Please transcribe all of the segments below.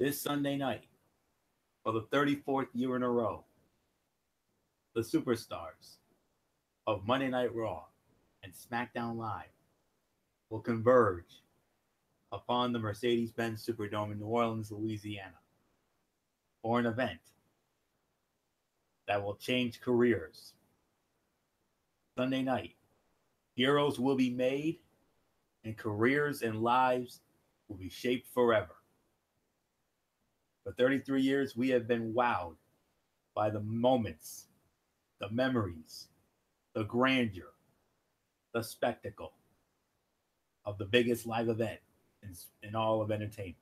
This Sunday night, for the 34th year in a row, the superstars of Monday Night Raw and SmackDown Live will converge upon the Mercedes-Benz Superdome in New Orleans, Louisiana, for an event that will change careers. Sunday night, heroes will be made and careers and lives will be shaped forever. For 33 years, we have been wowed by the moments, the memories, the grandeur, the spectacle of the biggest live event in all of entertainment.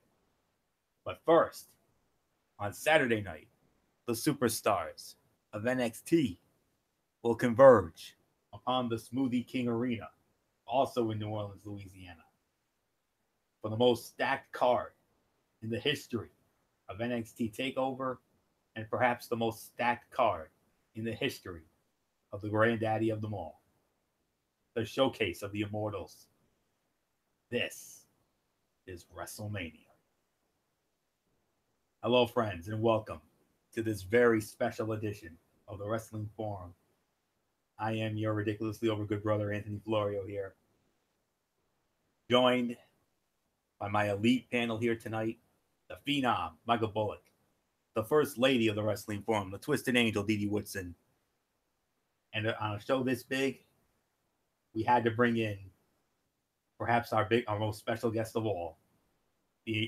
But first, on Saturday night, the superstars of NXT will converge upon the Smoothie King Arena, also in New Orleans, Louisiana, for the most stacked card in the history of NXT Takeover and perhaps the most stacked card in the history of the granddaddy of them all, the showcase of the immortals. This is WrestleMania. Hello, friends, and welcome to this very special edition of the Wrestling Forum. I am your ridiculously overgood brother, Anthony Florio, here, joined by my elite panel here tonight, the Phenom, Michael Bullock, the First Lady of the Wrestling Forum, the Twisted Angel, Dee Dee Woodson. And on a show this big, we had to bring in perhaps our most special guest of all,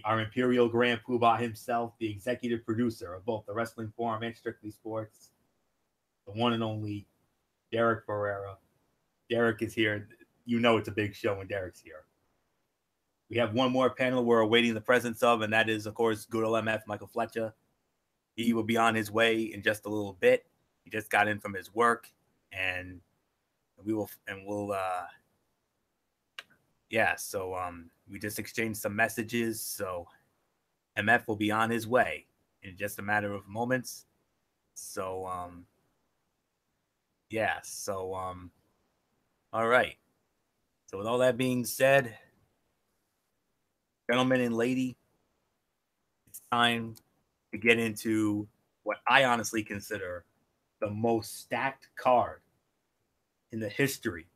our Imperial Grand Poobah himself, the executive producer of both the Wrestling Forum and Strictly Sports, the one and only Derek Ferreira. Derek is here. You know it's a big show when Derek's here. We have one more panel we're awaiting the presence of, and that is, of course, good old MF, Michael Fletcher. He will be on his way in just a little bit. He just got in from his work, and we'll we just exchanged some messages, so MF will be on his way in just a matter of moments. So, all right. So with all that being said, gentlemen and lady, it's time to get into what I honestly consider the most stacked card in the history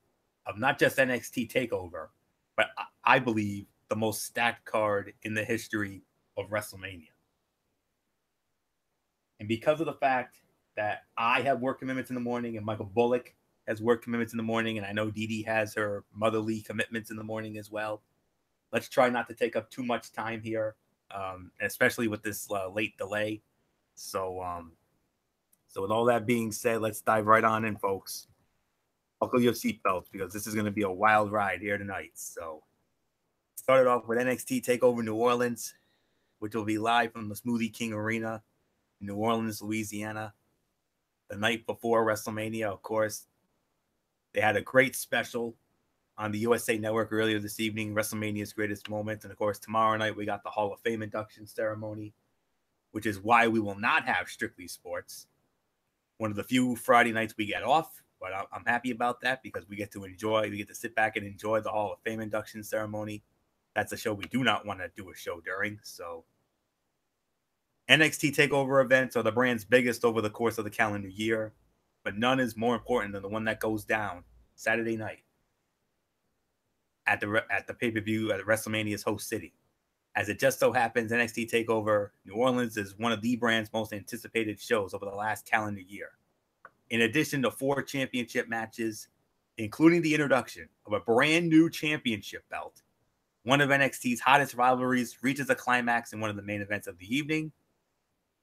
of not just NXT TakeOver, but I believe the most stacked card in the history of WrestleMania. And because of the fact that I have work commitments in the morning and Michael Bullock has work commitments in the morning, and I know Dee Dee has her motherly commitments in the morning as well, let's try not to take up too much time here, especially with this late delay. So with all that being said, let's dive right on in, folks. Buckle your seatbelts because this is going to be a wild ride here tonight. So, started off with NXT TakeOver New Orleans, which will be live from the Smoothie King Arena in New Orleans, Louisiana. The night before WrestleMania, of course, they had a great special on the USA Network earlier this evening, WrestleMania's Greatest Moments. And, of course, tomorrow night we got the Hall of Fame induction ceremony, which is why we will not have Strictly Sports. One of the few Friday nights we get off. But I'm happy about that because we get to sit back and enjoy the Hall of Fame induction ceremony. That's a show we do not want to do a show during. So NXT TakeOver events are the brand's biggest over the course of the calendar year, but none is more important than the one that goes down Saturday night at the pay-per-view at WrestleMania's host city. As it just so happens, NXT TakeOver New Orleans is one of the brand's most anticipated shows over the last calendar year. In addition to 4 championship matches, including the introduction of a brand new championship belt, one of NXT's hottest rivalries reaches a climax in one of the main events of the evening.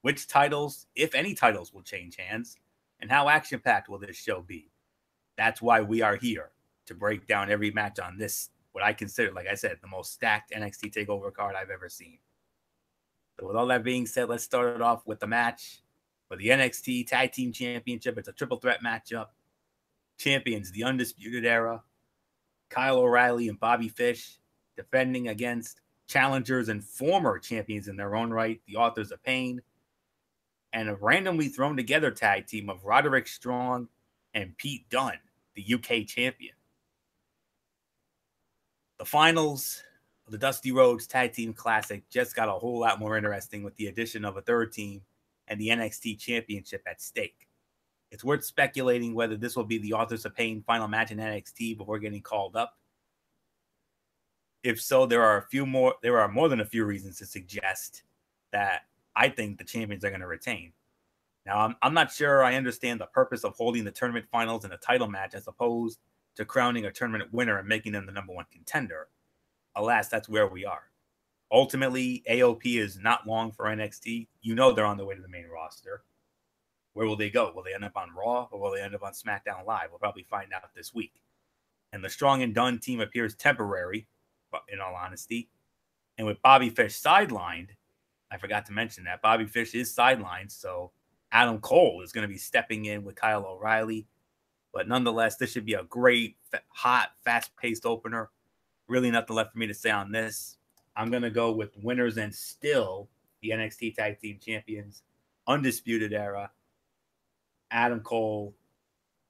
Which titles, if any titles, will change hands, and how action-packed will this show be? That's why we are here, to break down every match on this, what I consider, like I said, the most stacked NXT TakeOver card I've ever seen. So with all that being said, let's start it off with the match for the NXT Tag Team Championship. It's a triple threat matchup. Champions, the Undisputed Era, Kyle O'Reilly and Bobby Fish, defending against challengers and former champions in their own right, the Authors of Pain, and a randomly thrown together tag team of Roderick Strong and Pete Dunne, the UK champion. The finals the Dusty Rhodes Tag Team Classic just got a whole lot more interesting with the addition of a third team and the NXT Championship at stake. It's worth speculating whether this will be the Authors of Pain final match in NXT before getting called up. If so, there are more than a few reasons to suggest that I think the champions are going to retain. Now, I'm not sure I understand the purpose of holding the tournament finals in a title match as opposed to crowning a tournament winner and making them the #1 contender. Alas, that's where we are. Ultimately, AOP is not long for NXT. You know they're on their way to the main roster. Where will they go? Will they end up on Raw or will they end up on SmackDown Live? We'll probably find out this week. And the Strong and Done team appears temporary, in all honesty. And with Bobby Fish sidelined, I forgot to mention that Bobby Fish is sidelined, so Adam Cole is going to be stepping in with Kyle O'Reilly. But nonetheless, this should be a great, hot, fast-paced opener. Really nothing left for me to say on this. I'm going to go with winners and still the NXT Tag Team Champions, Undisputed Era, Adam Cole,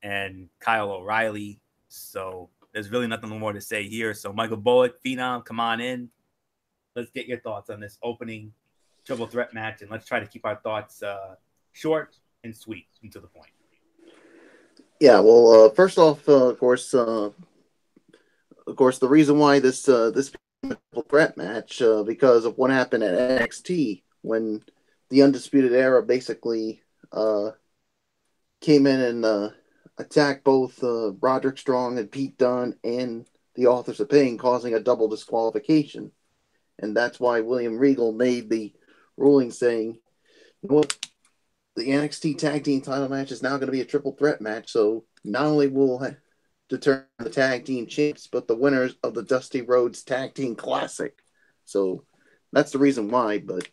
and Kyle O'Reilly. So there's really nothing more to say here. So Michael Bullock, Phenom, come on in. Let's get your thoughts on this opening triple threat match, and let's try to keep our thoughts short and sweet and to the point. Yeah, well, first off, of course, the reason why this triple threat match because of what happened at NXT when the Undisputed Era basically came in and attacked both Roderick Strong and Pete Dunne and the Authors of Pain, causing a double disqualification. And that's why William Regal made the ruling saying, you know what, the NXT Tag Team title match is now going to be a triple threat match, so not only will determine the tag team champs, but the winners of the Dusty Rhodes Tag Team Classic. So that's the reason why. But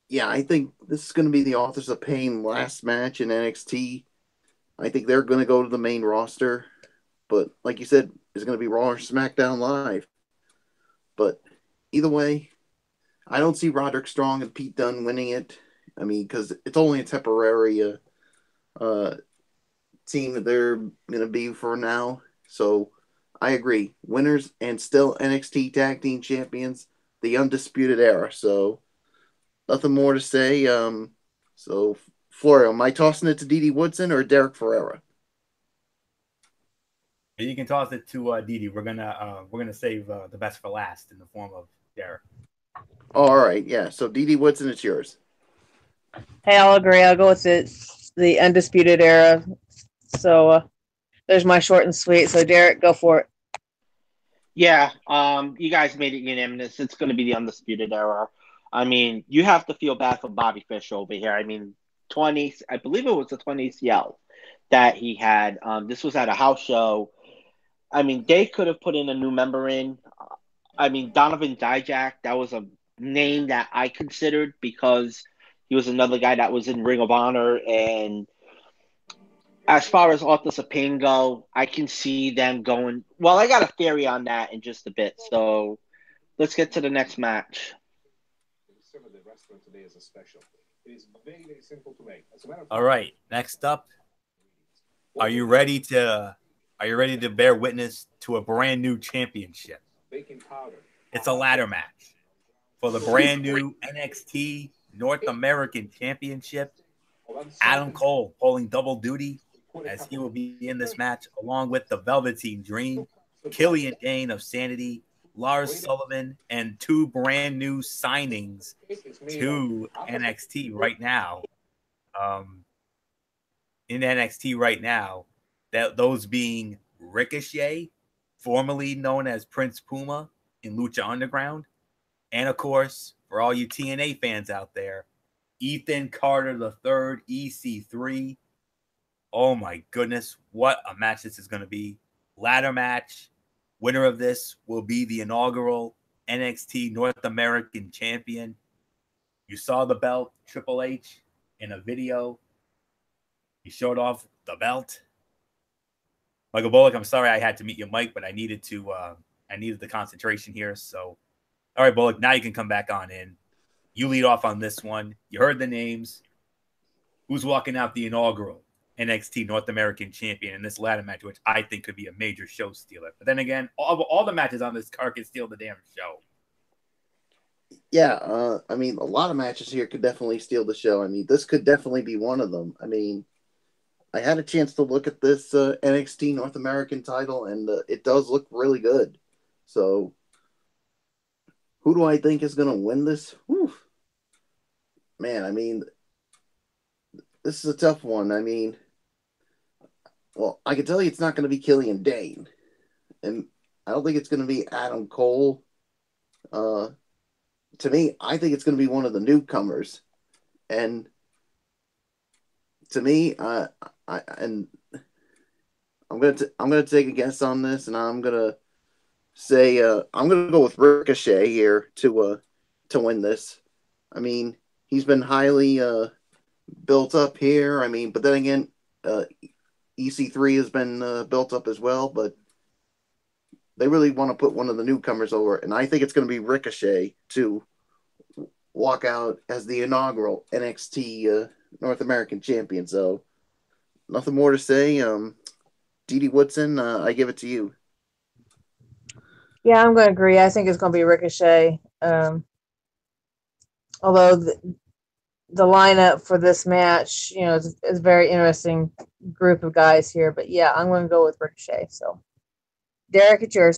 yeah, I think this is going to be the Authors of Pain last match in NXT. I think they're going to go to the main roster. But like you said, it's going to be Raw or SmackDown Live. But either way, I don't see Roderick Strong and Pete Dunne winning it. I mean, because it's only a temporary team that they're going to be for now. So I agree. Winners and still NXT Tag Team Champions, the Undisputed Era. So nothing more to say. So Florio, am I tossing it to Didi Woodson or Derek Ferreira? You can toss it to Didi. We're gonna save the best for last in the form of Derek. All right, yeah. So Didi Woodson, it's yours. Hey, I'll agree. I'll go with the Undisputed Era. So there's my short and sweet. So Derek, go for it. Yeah, you guys made it unanimous. It's going to be the Undisputed Era. I mean, you have to feel bad for Bobby Fish over here. I mean, I believe it was the 20th yell that he had. This was at a house show. I mean, they could have put in a new member in. I mean, Donovan Dijak, that was a name that I considered because he was another guy that was in Ring of Honor. And as far as Authors of Pain go, I can see them going. Well, I got a theory on that in just a bit. So let's get to the next match. All right, next up, are you ready to bear witness to a brand new championship? It's a ladder match for the brand new NXT North American Championship. Adam Cole pulling double duty as he will be in this match along with the Velveteen Dream, Killian Dane of Sanity, Lars Sullivan, and two brand new signings to NXT right now. In NXT right now, those being Ricochet, formerly known as Prince Puma in Lucha Underground, and of course, for all you TNA fans out there, Ethan Carter III, EC3. Oh my goodness, what a match this is going to be. Ladder match. Winner of this will be the inaugural NXT North American Champion. You saw the belt, Triple H, in a video. He showed off the belt. Michael Bullock, I'm sorry I had to mute your mic, but I needed the concentration here. So, all right, Bullock, now you can come back on in. You lead off on this one. You heard the names. Who's walking out the inaugural NXT North American champion in this ladder match, which I think could be a major show stealer. But then again, all the matches on this card can steal the damn show. Yeah, I mean, a lot of matches here could definitely steal the show. I mean, this could definitely be one of them. I mean, I had a chance to look at this NXT North American title, and it does look really good. So, who do I think is going to win this? Whew. Man, I mean, this is a tough one. I mean, well, I can tell you it's not going to be Killian Dane. And I don't think it's going to be Adam Cole. To me, I think it's going to be one of the newcomers. And to me, I'm gonna take a guess on this, and I'm gonna say I'm gonna go with Ricochet here to win this. I mean, he's been highly built up here. I mean, but then again, EC3 has been built up as well. But they really want to put one of the newcomers over, and I think it's going to be Ricochet to walk out as the inaugural NXT North American champion. So nothing more to say. Dee Woodson, I give it to you. Yeah, I'm going to agree. I think it's going to be Ricochet. Although the lineup for this match, is a very interesting group of guys here. But yeah, I'm going to go with Ricochet. So, Derek, it's yours.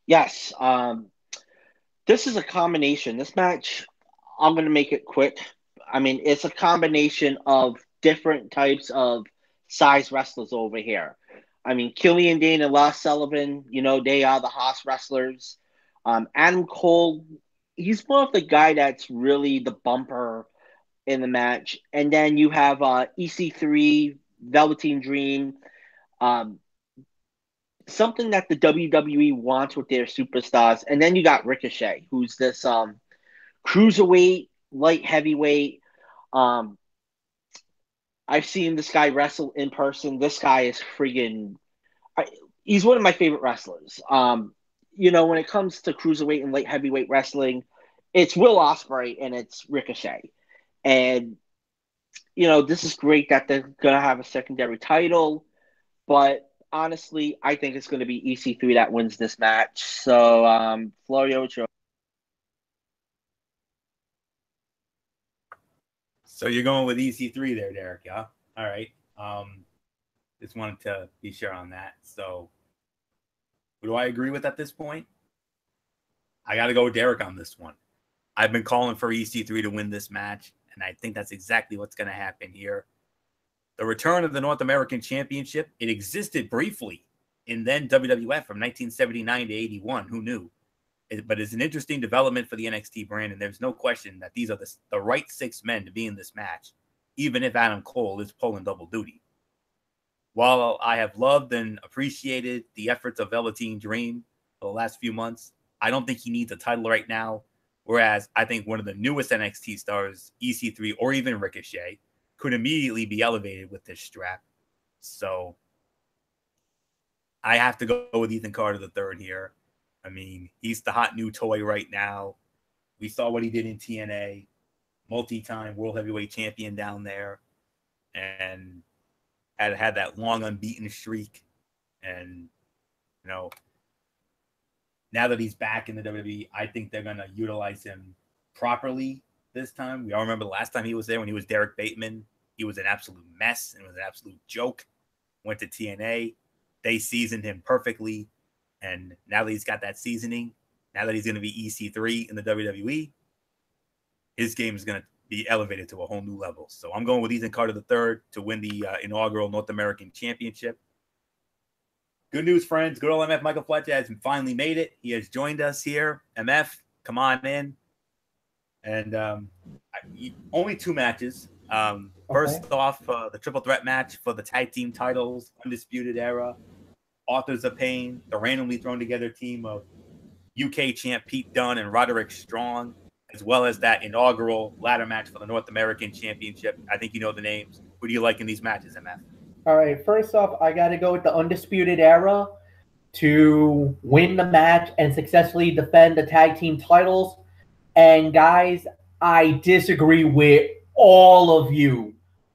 Yes. This is a combination. This match, I'm going to make it quick. I mean, it's a combination of different types of size wrestlers over here. I mean, Killian Dane and Lars Sullivan, they are the Haas wrestlers. Adam Cole, he's more of the guy that's really the bumper in the match. And then you have EC3, Velveteen Dream, something that the WWE wants with their superstars. And then you got Ricochet, who's this cruiserweight, light heavyweight. I've seen this guy wrestle in person. This guy is friggin' he's one of my favorite wrestlers. When it comes to cruiserweight and light heavyweight wrestling, it's Will Ospreay and it's Ricochet. And, this is great that they're going to have a secondary title. But honestly, I think it's going to be EC3 that wins this match. So, Florio, it's yours. So you're going with EC3 there, Derek, yeah? All right. Just wanted to be sure on that. So who do I agree with at this point? I got to go with Derek on this one. I've been calling for EC3 to win this match, and I think that's exactly what's going to happen here. The return of the North American Championship, it existed briefly in then WWF from 1979 to 81. Who knew? But it's an interesting development for the NXT brand, and there's no question that these are the right 6 men to be in this match, even if Adam Cole is pulling double duty. While I have loved and appreciated the efforts of Velveteen Dream for the last few months, I don't think he needs a title right now, whereas I think one of the newest NXT stars, EC3 or even Ricochet, could immediately be elevated with this strap. So I have to go with Ethan Carter III here. I mean, he's the hot new toy right now. We saw what he did in TNA, multi-time world heavyweight champion down there, and had that long unbeaten streak. And, now that he's back in the WWE, I think they're going to utilize him properly this time. We all remember the last time he was there when he was Derek Bateman. He was an absolute mess and was an absolute joke. Went to TNA. They seasoned him perfectly. And now that he's got that seasoning, now that he's going to be EC3 in the WWE, his game is going to be elevated to a whole new level. So I'm going with Ethan Carter III to win the inaugural North American Championship. Good news, friends. Good old MF Michael Fletcher has finally made it. He has joined us here. MF, come on in. And only 2 matches. First off, the triple threat match for the tag team titles, Undisputed Era, Authors of Pain, the randomly thrown together team of UK champ Pete Dunne and Roderick Strong, as well as that inaugural ladder match for the North American Championship. I think you know the names. Who do you like in these matches, MF? All right, first off, I got to go with the Undisputed Era to win the match and successfully defend the tag team titles. And guys, I disagree with all of you.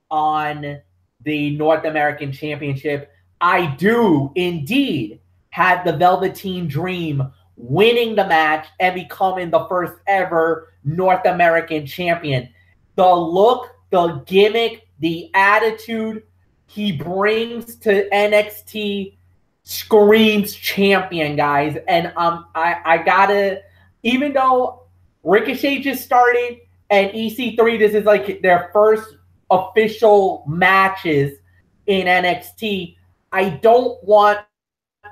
on the North American Championship. I do indeed have the Velveteen Dream winning the match and becoming the first ever North American champion. The look, the gimmick, the attitude he brings to NXT screams champion, guys. And I gotta, even though Ricochet just started and EC3, this is like their first official matches in NXT, I don't want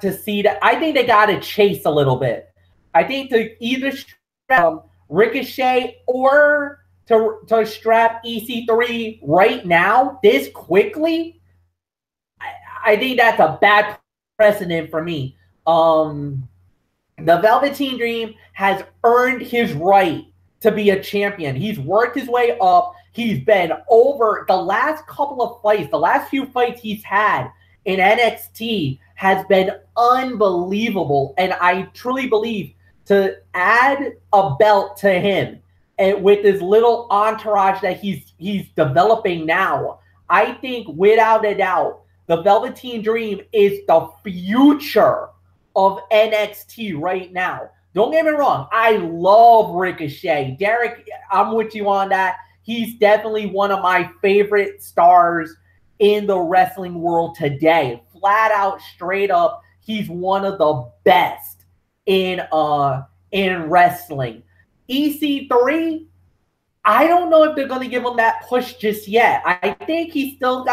to see that. I think they got to chase a little bit. I think to either strap Ricochet or to strap EC3 right now, this quickly, I think that's a bad precedent for me. The Velveteen Dream has earned his right to be a champion. He's worked his way up. He's been over the last couple of fights, the last few fights he's had in NXT has been unbelievable. And I truly believe to add a belt to him and with this little entourage that he's developing now, I think without a doubt, the Velveteen Dream is the future of NXT right now. Don't get me wrong. I love Ricochet. Derek, I'm with you on that. He's definitely one of my favorite stars in the wrestling world today. Flat out, straight up, he's one of the best in wrestling. EC3, I don't know if they're going to give him that push just yet. I think he still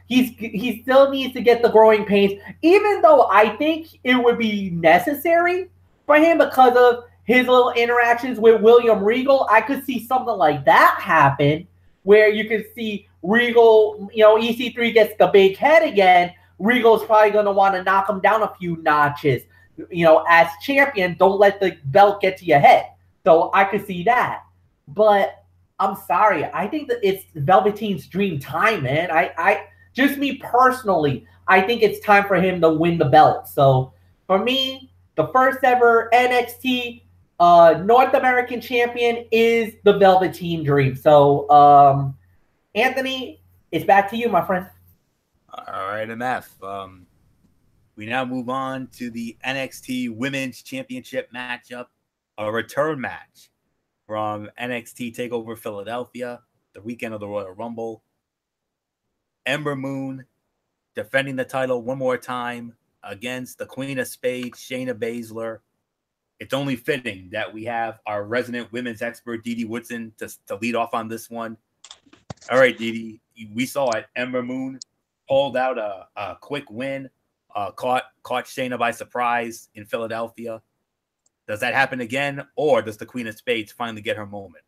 needs to get the growing pains, even though I think it would be necessary for him because of his little interactions with William Regal. I could see something like that happen where you could see Regal, EC3 gets the big head again. Regal's probably going to want to knock him down a few notches. As champion, don't let the belt get to your head. So I could see that. But I'm sorry. I think that it's Velveteen's dream time, man. I just me personally, I think it's time for him to win the belt. So for me, the first ever NXT North American champion is the Velveteen Dream. So, Anthony, it's back to you, my friend. All right, MF. We now move on to the NXT Women's Championship matchup, a return match from NXT Takeover Philadelphia, the weekend of the Royal Rumble. Ember Moon defending the title one more time against the Queen of Spades, Shayna Baszler. It's only fitting that we have our resident women's expert, Dee Dee Woodson, to lead off on this one. All right, Dee Dee, we saw it. Ember Moon pulled out a quick win, caught Shayna by surprise in Philadelphia. Does that happen again, or does the Queen of Spades finally get her moment?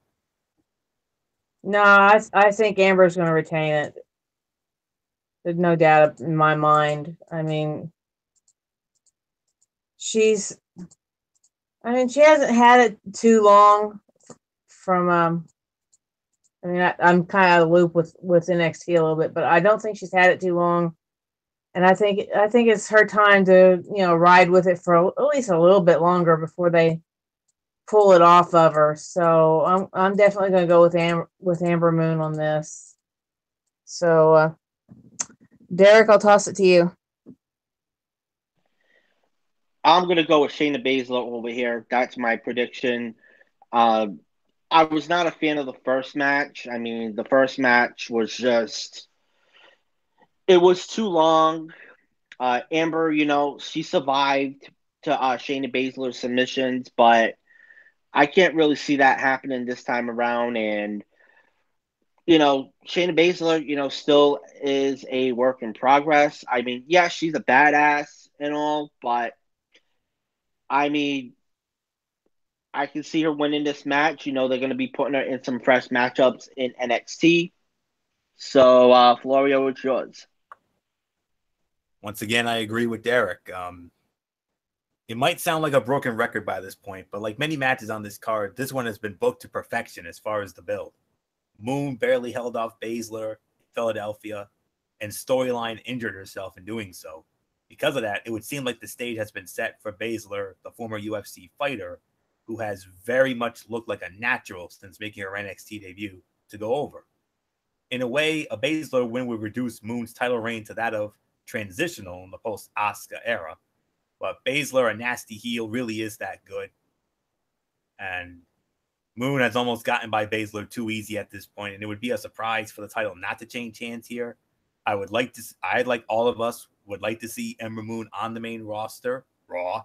No, I think Amber's going to retain it. There's no doubt in my mind. I mean, she hasn't had it too long from, I'm kind of out of the loop with NXT a little bit, but I don't think she's had it too long. And I think it's her time to, ride with it for at least a little bit longer before they pull it off of her. So I'm definitely going to go with Amber Moon on this. So, Derek, I'll toss it to you. I'm going to go with Shayna Baszler over here. That's my prediction. I was not a fan of the first match. I mean, the first match was it was too long. Amber, she survived to Shayna Baszler's submissions, but I can't really see that happening this time around. And, Shayna Baszler, still is a work in progress. I mean, yeah, she's a badass and all, but I mean, I can see her winning this match. They're going to be putting her in some fresh matchups in NXT. So, Florio, it's yours. Once again, I agree with Derek. It might sound like a broken record by this point, but like many matches on this card, this one has been booked to perfection as far as the build. Moon barely held off Baszler in Philadelphia, and Storyline injured herself in doing so. Because of that, it would seem like the stage has been set for Baszler, the former UFC fighter, who has very much looked like a natural since making her NXT debut, to go over. in a way, a Baszler win would reduce Moon's title reign to that of transitional in the post-Asuka era. But Baszler, a nasty heel, really is that good. And Moon has almost gotten by Baszler too easy at this point, and it would be a surprise for the title not to change hands here. I'd like all of us would like to see Ember Moon on the main roster, Raw,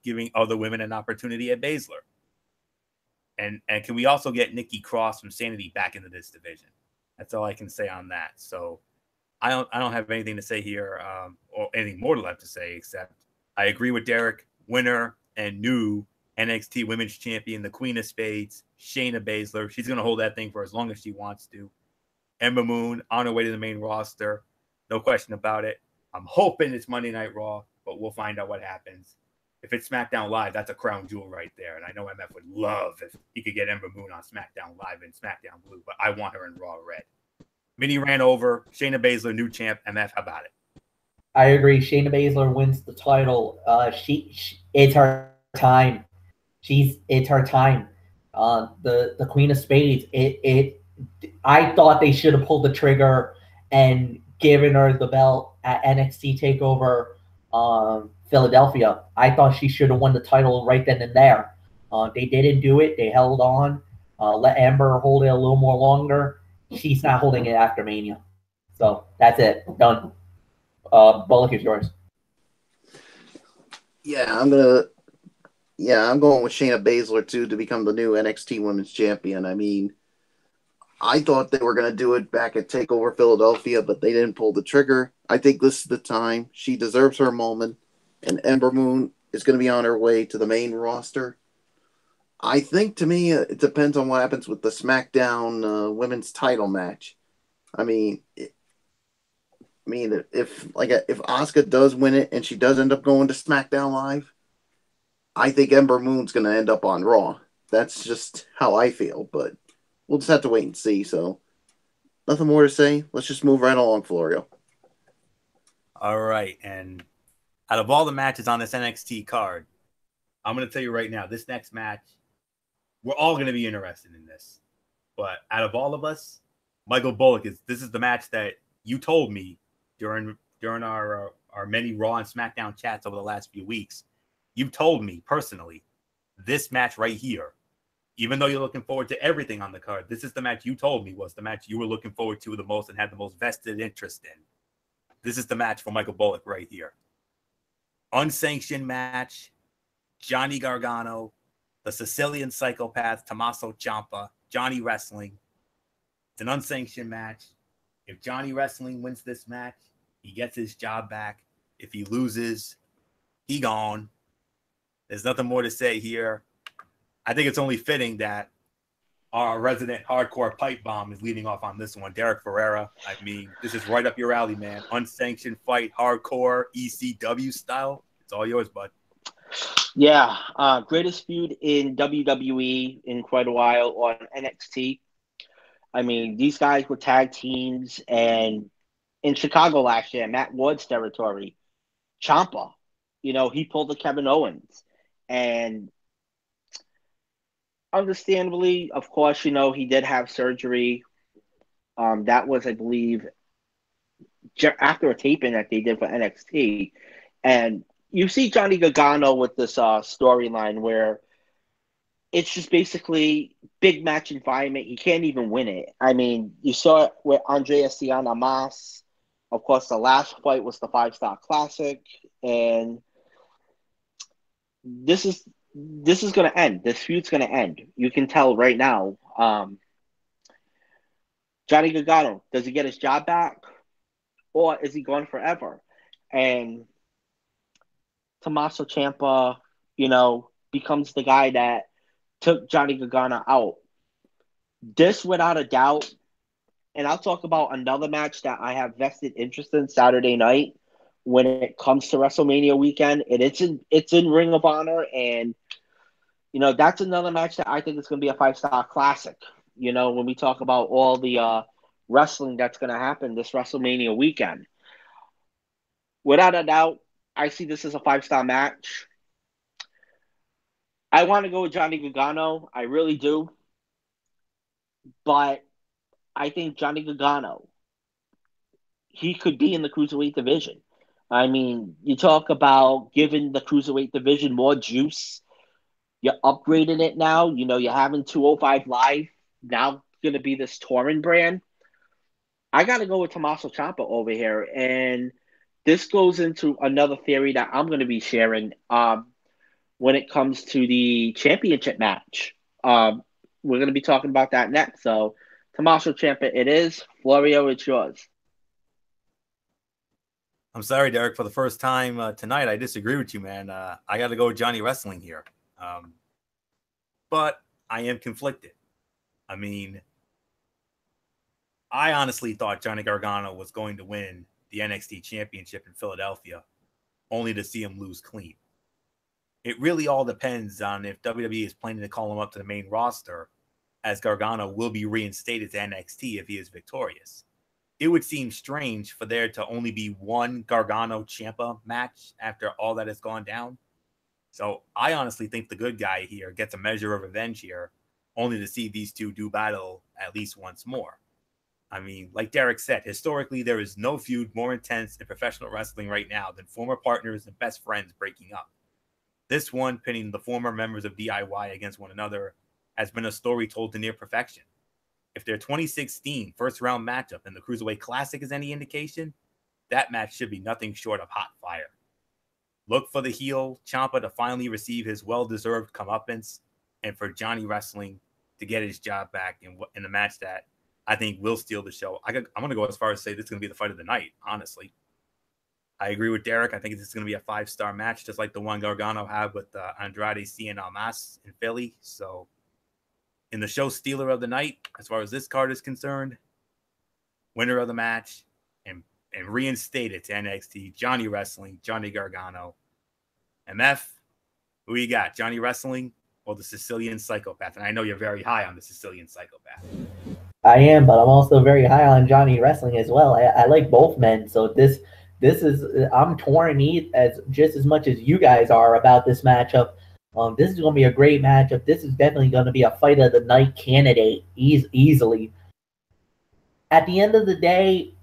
giving other women an opportunity at Baszler. And can we also get Nikki Cross from Sanity back into this division? That's all I can say on that. So I don't have anything to say here, or anything more left to say, except I agree with Derek. Winner and new NXT Women's Champion, the Queen of Spades, Shayna Baszler. She's going to hold that thing for as long as she wants to. Ember Moon on her way to the main roster. No question about it. I'm hoping it's Monday Night Raw, but we'll find out what happens. If it's SmackDown Live, that's a crown jewel right there. And I know MF would love if he could get Ember Moon on SmackDown Live and SmackDown Blue, but I want her in Raw Red. Minnie ran over. Shayna Baszler, new champ. MF, how about it? I agree. Shayna Baszler wins the title. It's her time. It's her time. The Queen of Spades. I thought they should have pulled the trigger and given her the belt at NXT Takeover Philadelphia. I thought she should have won the title right then and there. They didn't do it. They held on. Let Ember hold it a little more longer. She's not holding it after Mania. So that's it. Done. Bullock is yours. I'm going with Shayna Baszler too to become the new NXT Women's Champion. I mean, I thought they were going to do it back at TakeOver Philadelphia, but they didn't pull the trigger. I think this is the time. She deserves her moment, and Ember Moon is going to be on her way to the main roster. I think, to me, it depends on what happens with the SmackDown women's title match. I mean, if Asuka does win it and she does end up going to SmackDown Live, I think Ember Moon's going to end up on Raw. That's just how I feel, but we'll just have to wait and see. So, nothing more to say. Let's just move right along, Florio. All right, and out of all the matches on this NXT card, I'm going to tell you right now, this next match, we're all going to be interested in this. But out of all of us, Michael Bullock this is the match that you told me during our many Raw and SmackDown chats over the last few weeks. You told me personally, this match right here, even though you're looking forward to everything on the card, this is the match you told me was the match you were looking forward to the most and had the most vested interest in. This is the match for Michael Bullock right here. Unsanctioned match, Johnny Gargano, the Sicilian psychopath, Tommaso Ciampa, Johnny Wrestling. It's an unsanctioned match. If Johnny Wrestling wins this match, he gets his job back. If he loses, he gone. There's nothing more to say here. I think it's only fitting that our resident hardcore pipe bomb is leading off on this one. Derek Ferreira. I mean, this is right up your alley, man. Unsanctioned fight, hardcore, ECW style. It's all yours, bud. Yeah, greatest feud in WWE in quite a while on NXT. I mean, these guys were tag teams, and in Chicago last year, Matt Ward's territory, Ciampa, he pulled the Kevin Owens, and understandably, of course, he did have surgery. That was, I believe, after a taping that they did for NXT, and you see Johnny Gargano with this storyline where it's just basically big match environment. He can't even win it. I mean, you saw it with Andreas Ciana Mas. Of course, the last fight was the 5-Star Classic, and this is going to end. This feud's going to end. You can tell right now. Johnny Gargano, does he get his job back, or is he gone forever? And Tommaso Ciampa, becomes the guy that took Johnny Gargano out. This, without a doubt, and I'll talk about another match that I have vested interest in Saturday night when it comes to WrestleMania weekend, and it's in Ring of Honor, and that's another match that I think is going to be a 5-Star Classic. When we talk about all the wrestling that's going to happen this WrestleMania weekend, without a doubt, I see this as a 5-star match. I want to go with Johnny Gargano. I really do. But I think Johnny Gargano, he could be in the cruiserweight division. I mean, you talk about giving the cruiserweight division more juice. You're upgrading it now. You know, you're having 205 Live now going to be this touring brand. I got to go with Tommaso Ciampa over here. And this goes into another theory that I'm going to be sharing when it comes to the championship match. We're going to be talking about that next. So, Tommaso Ciampa, it is. Florio, it's yours. I'm sorry, Derek. For the first time tonight, I disagree with you, man. I got to go with Johnny Wrestling here. But I am conflicted. I mean, I honestly thought Johnny Gargano was going to win the NXT Championship in Philadelphia, only to see him lose clean. It really all depends on if WWE is planning to call him up to the main roster, as Gargano will be reinstated to NXT if he is victorious. It would seem strange for there to only be one Gargano-Ciampa match after all that has gone down. So I honestly think the good guy here gets a measure of revenge here, only to see these two do battle at least once more. I mean, like Derek said, historically, there is no feud more intense in professional wrestling right now than former partners and best friends breaking up. This one, pitting the former members of DIY against one another, has been a story told to near perfection. If their 2016 first-round matchup in the Cruiserweight Classic is any indication, that match should be nothing short of hot fire. Look for the heel Ciampa to finally receive his well-deserved comeuppance, and for Johnny Wrestling to get his job back in the match that I think will steal the show. I'm going to go as far as say this is going to be the fight of the night, honestly. I agree with Derek. I think this is going to be a 5-star match, just like the one Gargano had with Andrade Cien Almas in Philly. So, in the show stealer of the night, as far as this card is concerned, winner of the match, and reinstated to NXT, Johnny Wrestling, Johnny Gargano. MF, who you got, Johnny Wrestling or the Sicilian Psychopath? And I know you're very high on the Sicilian Psychopath. I am, but I'm also very high on Johnny Wrestling as well. I like both men, so this is I'm torn as just as much as you guys are about this matchup. This is going to be a great matchup. This is definitely going to be a fight of the night candidate easily. At the end of the day,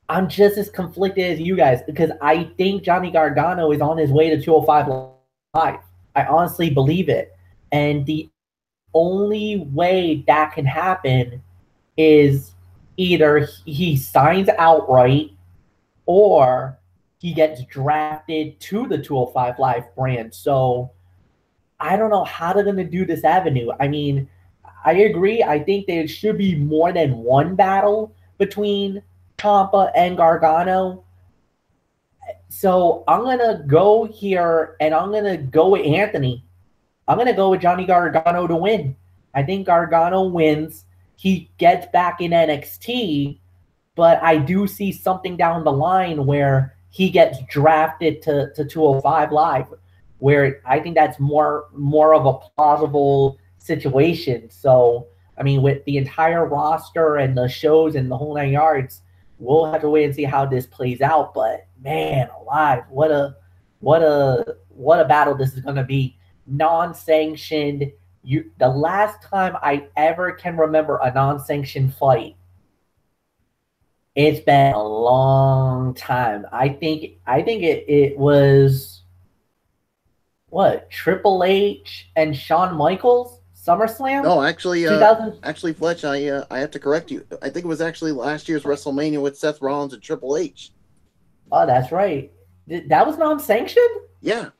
I'm just as conflicted as you guys because I think Johnny Gargano is on his way to 205 Live. I honestly believe it. And the only way that can happen is either he signs outright or he gets drafted to the 205 Live brand. So I don't know how they're going to do this avenue. I mean, I agree. I think there should be more than one battle between Ciampa and Gargano. So I'm going to go here and I'm going to go with Anthony. I'm going to go with Johnny Gargano to win. I think Gargano wins. He gets back in NXT, but I do see something down the line where he gets drafted to 205 Live, where I think that's more of a plausible situation. So, I mean, with the entire roster and the shows and the whole 9 yards, we'll have to wait and see how this plays out. But man, alive, what a battle this is going to be. Non-sanctioned. The last time I ever can remember a non-sanctioned fight, it's been a long time. I think it was what, Triple H and Shawn Michaels SummerSlam? No, actually, 2000. Actually, Fletch, I have to correct you. I think it was actually last year's WrestleMania with Seth Rollins and Triple H. Oh, that's right. That was non-sanctioned? Yeah.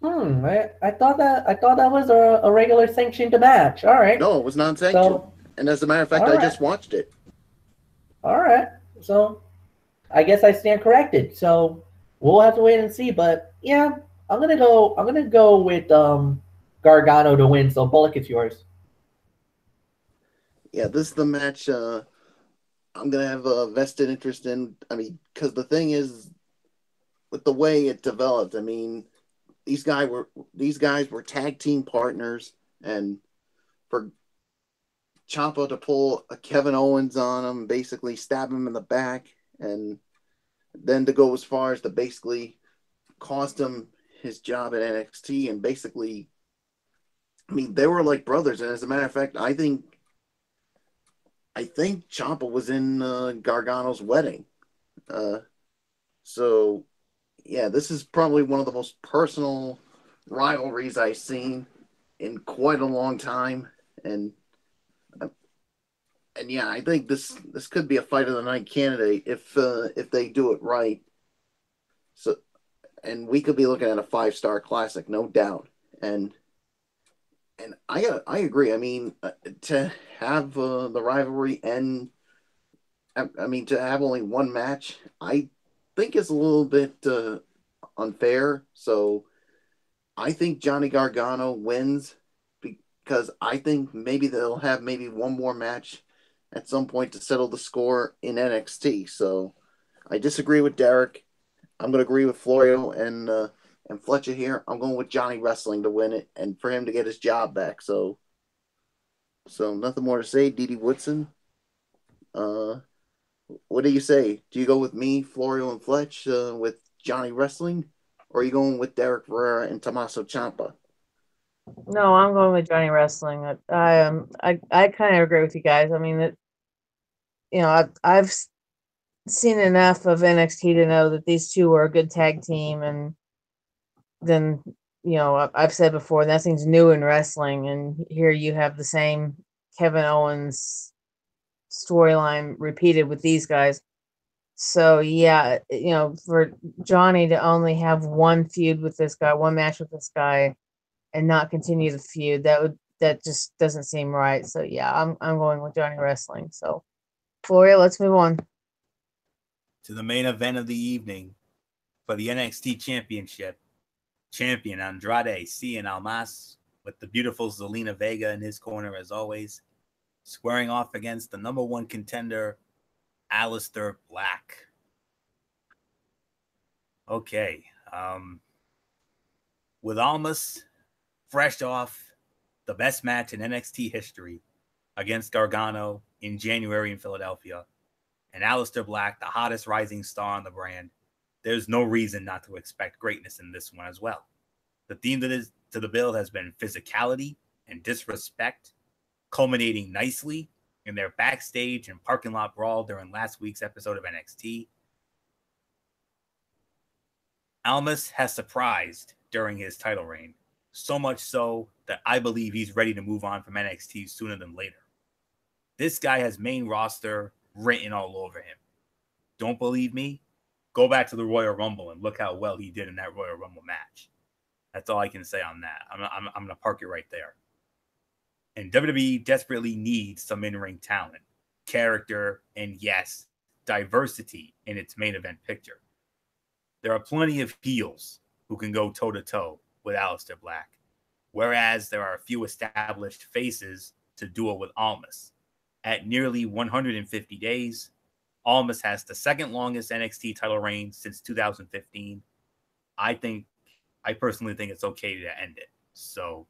I thought that was a regular sanctioned match. All right. No, it was non-sanctioned. So, and as a matter of fact, I just watched it. All right. So I guess I stand corrected. So we'll have to wait and see. But yeah, I'm gonna go with Gargano to win. So Bullock, it's yours. Yeah, this is the match I'm gonna have a vested interest in. I mean, because the thing is, with the way it developed, I mean, these guys were tag team partners, and for Ciampa to pull a Kevin Owens on him, basically stab him in the back, and then to go as far as to basically cost him his job at NXT, and basically, I mean, they were like brothers. And as a matter of fact, I think I think Ciampa was in Gargano's wedding. So, yeah, this is probably one of the most personal rivalries I've seen in quite a long time, and yeah, I think this could be a fight of the night candidate if they do it right. So, and we could be looking at a 5-star classic, no doubt. And I agree. I mean, to have the rivalry end, I mean, to have only one match, I think is a little bit unfair. So I think Johnny Gargano wins because I think maybe they'll have maybe one more match at some point to settle the score in NXT. So I disagree with Derek. I'm going to agree with Florio and Fletcher here. I'm going with Johnny Wrestling to win it and for him to get his job back. So nothing more to say. Didi Woodson. What do you say? Do you go with me, Florio, and Fletch with Johnny Wrestling, or are you going with Derek Ferrera and Tommaso Ciampa? No, I'm going with Johnny Wrestling. I kind of agree with you guys. I mean that I've seen enough of NXT to know that these two are a good tag team, and then I've said before nothing's new in wrestling, and here you have the same Kevin Owens storyline repeated with these guys. So yeah, for Johnny to only have one feud with this guy, one match with this guy, and not continue the feud, that just doesn't seem right. So yeah, I'm going with Johnny Wrestling. So Floria, let's move on to the main event of the evening for the NXT Championship. Champion Andrade Cien Almas with the beautiful Zelina Vega in his corner as always, squaring off against the number one contender, Aleister Black. Okay. With Almas fresh off the best match in NXT history against Gargano in January in Philadelphia, and Aleister Black, the hottest rising star on the brand, there's no reason not to expect greatness in this one as well. The theme to the build has been physicality and disrespect, culminating nicely in their backstage and parking lot brawl during last week's episode of NXT. Almas has surprised during his title reign, so much so that I believe he's ready to move on from NXT sooner than later. This guy has main roster written all over him. Don't believe me? Go back to the Royal Rumble and look how well he did in that Royal Rumble match. That's all I can say on that. I'm going to park it right there. And WWE desperately needs some in-ring talent, character, and yes, diversity in its main event picture. There are plenty of heels who can go toe-to-toe with Aleister Black, whereas there are a few established faces to duel with Almas. At nearly 150 days, Almas has the second longest NXT title reign since 2015. I personally think it's okay to end it. So,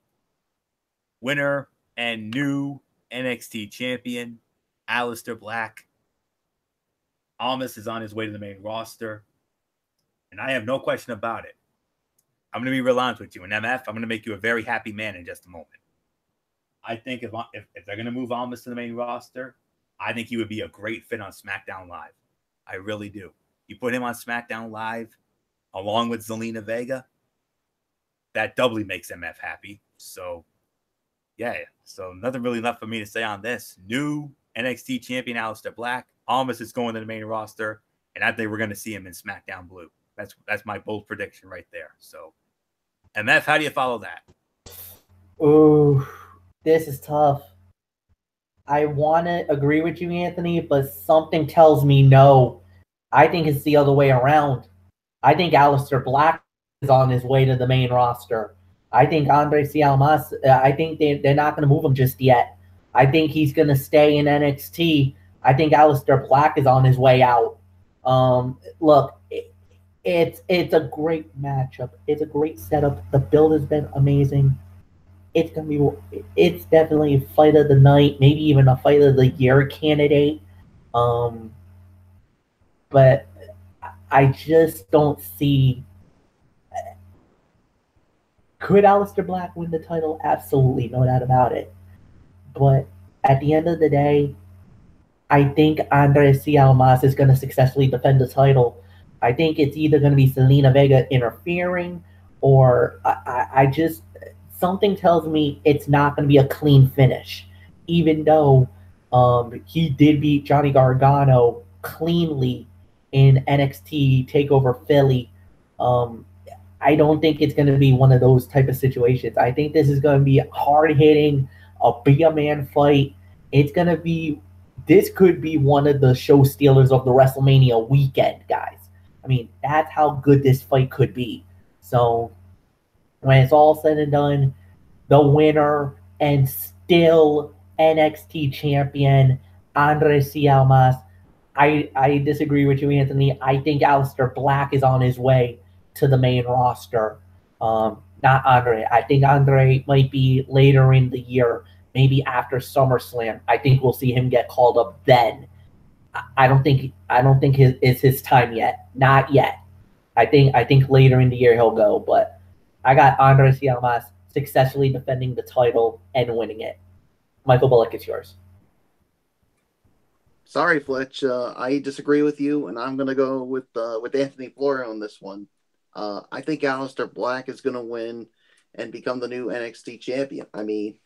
winner and new NXT champion, Aleister Black. Almas is on his way to the main roster. And I have no question about it. I'm going to be real honest with you. And MF, I'm going to make you a very happy man in just a moment. I think if they're going to move Almas to the main roster, I think he would be a great fit on SmackDown Live. I really do. You put him on SmackDown Live along with Zelina Vega, that doubly makes MF happy. So, yeah. So, nothing really left for me to say on this. New NXT champion Aleister Black. Almas is going to the main roster, and I think we're going to see him in SmackDown Blue. That's my bold prediction right there. So, MF, how do you follow that? Ooh, this is tough. I want to agree with you, Anthony, but something tells me no. I think it's the other way around. I think Aleister Black is on his way to the main roster. I think Andre Almas, I think they're not going to move him just yet. I think he's going to stay in NXT. I think Aleister Black is on his way out. Look, it's a great matchup. It's a great setup. The build has been amazing. It's definitely a fight of the night, maybe even a fight of the year candidate. But I just don't see. Could Aleister Black win the title? Absolutely, no doubt about it. But at the end of the day, I think Andres Almas is going to successfully defend the title. I think it's either going to be Selena Vega interfering, or I just something tells me it's not going to be a clean finish, even though he did beat Johnny Gargano cleanly in NXT Takeover Philly. Um, I don't think it's going to be one of those type of situations. I think this is going to be hard hitting, a be a man fight. It's going to be, this could be one of the show stealers of the WrestleMania weekend, guys. I mean, that's how good this fight could be. So when it's all said and done, the winner and still NXT champion, Andres Almas. I disagree with you, Anthony. I think Aleister Black is on his way to the main roster. Not Andre. I think Andre might be later in the year, maybe after SummerSlam. I think we'll see him get called up then. I don't think it's his time yet. Not yet. I think later in the year he'll go, but I got Andres Almas successfully defending the title and winning it. Michael Bullock, it's yours. Sorry, Fletch. I disagree with you, and I'm going to go with Anthony Florio on this one. I think Aleister Black is going to win and become the new NXT champion. I mean,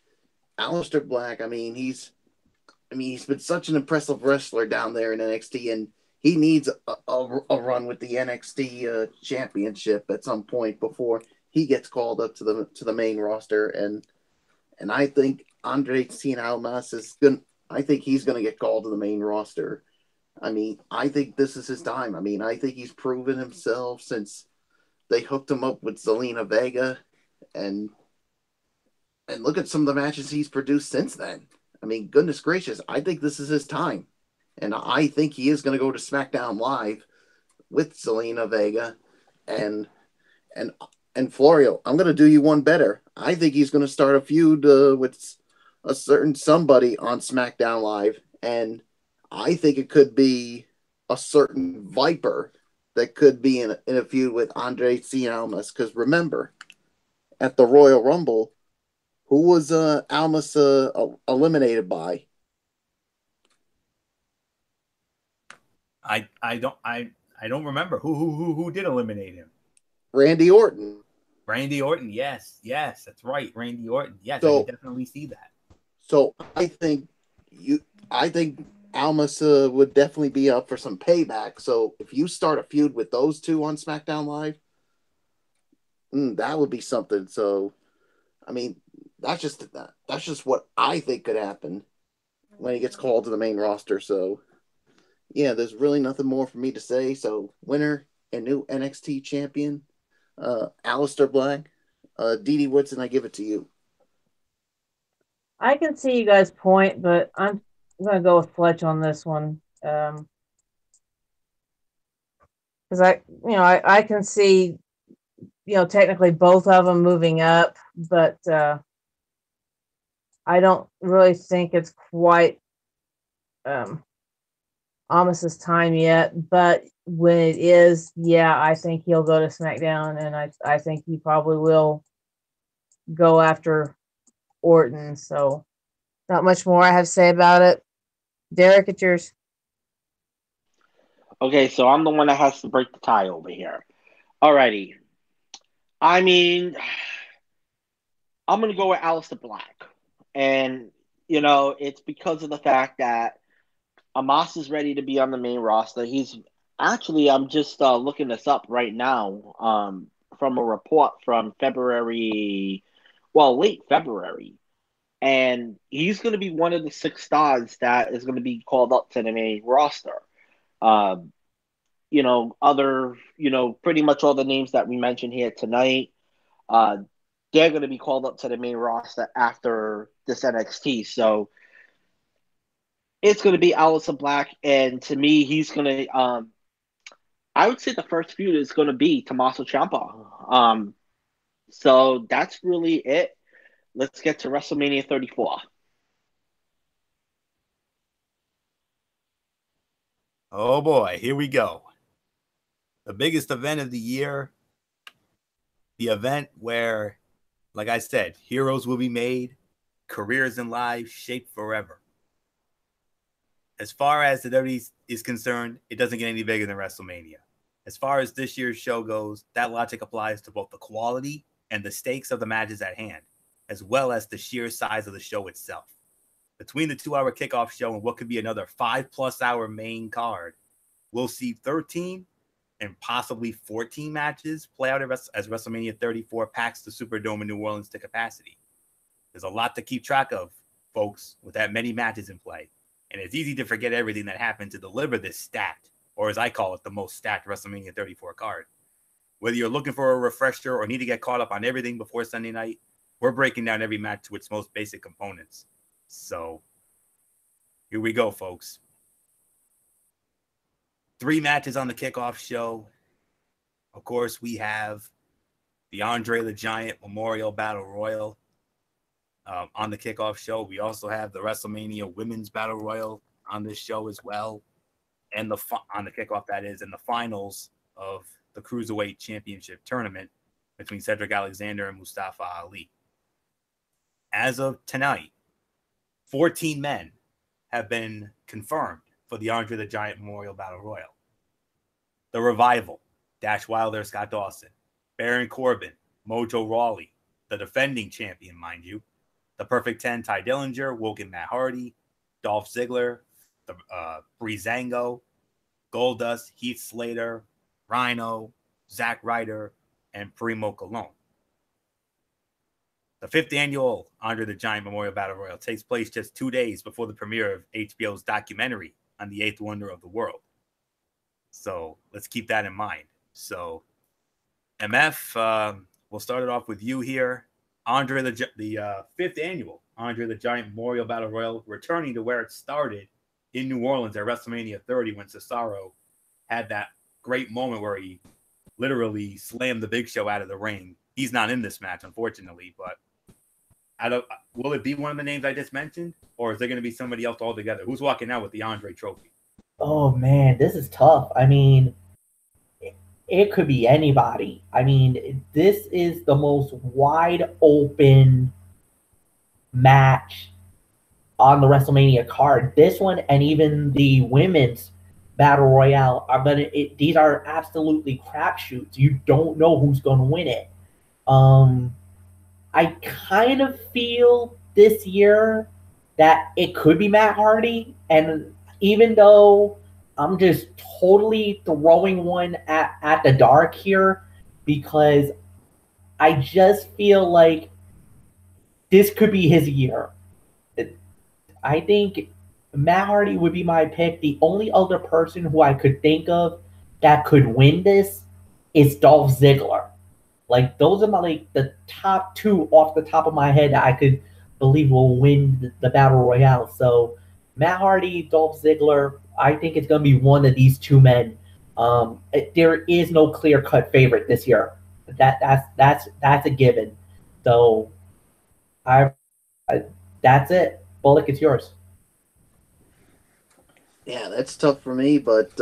Aleister Black. He's been such an impressive wrestler down there in NXT, and he needs a run with the NXT championship at some point before he gets called up to the main roster. And I think Andres Almas is going. I think he's going to get called to the main roster. I mean, I think this is his time. I mean, I think he's proven himself since they hooked him up with Zelina Vega, and look at some of the matches he's produced since then. I mean, goodness gracious, I think this is his time. And I think he is going to go to SmackDown Live with Zelina Vega and Florio. I'm going to do you one better. I think he's going to start a feud with a certain somebody on SmackDown Live, and I think it could be a certain Viper that could be in a feud with Andre Almas. Because remember, at the Royal Rumble, who was Almas eliminated by? I don't remember who did eliminate him. Randy Orton. Randy Orton, yes, that's right, Randy Orton. Yes, So, I can definitely see that. So I think Almas would definitely be up for some payback. So if you start a feud with those two on SmackDown Live, that would be something. So, I mean, that's just what I think could happen when he gets called to the main roster. So, yeah, there's really nothing more for me to say. So, winner and new NXT champion, Aleister Black. Dee Woodson, I give it to you. I can see you guys' point, but I'm going to go with Fletch on this one. Because I can see, technically both of them moving up, but I don't really think it's quite Almas's time yet. But when it is, I think he'll go to SmackDown, and I think he probably will go after Orton. So not much more I have to say about it. Derek, it's yours. Okay, so I'm the one that has to break the tie over here. Alrighty. I mean, I'm going to go with Aleister Black. And, it's because of the fact that Almas is ready to be on the main roster. I'm just looking this up right now from a report from late February. And he's going to be one of the 6 stars that is going to be called up to the main roster. Pretty much all the names that we mentioned here tonight, they're going to be called up to the main roster after this NXT. So it's going to be Aleister Black, and to me, he's going to. I would say the first feud is going to be Tommaso Ciampa. So that's really it. Let's get to WrestleMania 34. Oh boy, here we go. The biggest event of the year. The event where, like I said, heroes will be made, careers in life shaped forever. as far as the WWE is concerned, it doesn't get any bigger than WrestleMania. As far as this year's show goes, that logic applies to both the quality and the stakes of the matches at hand, as well as the sheer size of the show itself. Between the 2-hour kickoff show and what could be another 5+ hour main card, we'll see 13 and possibly 14 matches play out as WrestleMania 34 packs the Superdome in New Orleans to capacity. There's a lot to keep track of, folks, with that many matches in play. And it's easy to forget everything that happened to deliver this stacked, or as I call it, the most stacked WrestleMania 34 card. Whether you're looking for a refresher or need to get caught up on everything before Sunday night, we're breaking down every match to its most basic components. So, here we go, folks. 3 matches on the kickoff show. Of course, we have the Andre the Giant Memorial Battle Royal on the kickoff show. We also have the WrestleMania Women's Battle Royal on this show as well. And on the kickoff, that is, and the finals of the Cruiserweight Championship tournament between Cedric Alexander and Mustafa Ali. As of tonight, 14 men have been confirmed for the Andre the Giant Memorial Battle Royal. The Revival, Dash Wilder, Scott Dawson, Baron Corbin, Mojo Rawley, the defending champion, mind you, the Perfect 10, Ty Dillinger, Woken Matt Hardy, Dolph Ziggler, Breezango, Goldust, Heath Slater, Rhino, Zack Ryder, and Primo Colon. The 5th annual Andre the Giant Memorial Battle Royal takes place just 2 days before the premiere of HBO's documentary on the 8th wonder of the world. So let's keep that in mind. So, MF, we'll start it off with you here. Andre the 5th annual Andre the Giant Memorial Battle Royal returning to where it started in New Orleans at WrestleMania 30 when Cesaro had that great moment where he literally slammed the Big Show out of the ring. He's not in this match, unfortunately, but will it be one of the names I just mentioned, or is there going to be somebody else altogether? Who's walking out with the Andre trophy? Oh man, this is tough. I mean, it could be anybody. I mean, this is the most wide open match on the WrestleMania card. This one and even the women's battle royale are these are absolutely crapshoots. You don't know who's gonna win it. I kind of feel this year that it could be Matt Hardy, and even though I'm just totally throwing one at the dark here, because I just feel like this could be his year. I think Matt Hardy would be my pick. The only other person who I could think of that could win this is Dolph Ziggler. Like, those are the top 2 off the top of my head that I could believe will win the Battle Royale. So Matt Hardy, Dolph Ziggler, I think it's going to be one of these 2 men. There is no clear-cut favorite this year. That's a given. So that's it. Bullock, it's yours. Yeah, that's tough for me, but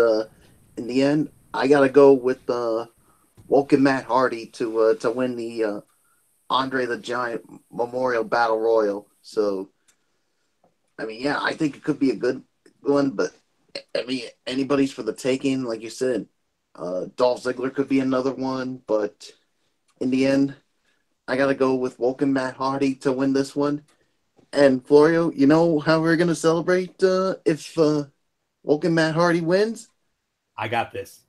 in the end, I got to go with Woken Matt Hardy to win the Andre the Giant Memorial Battle Royal. So, I mean, yeah, I think it could be a good one, but I mean, anybody's for the taking, like you said. Dolph Ziggler could be another one, but in the end, I got to go with Woken Matt Hardy to win this one. And Florio, you know how we're going to celebrate if Woken Matt Hardy wins? I got this.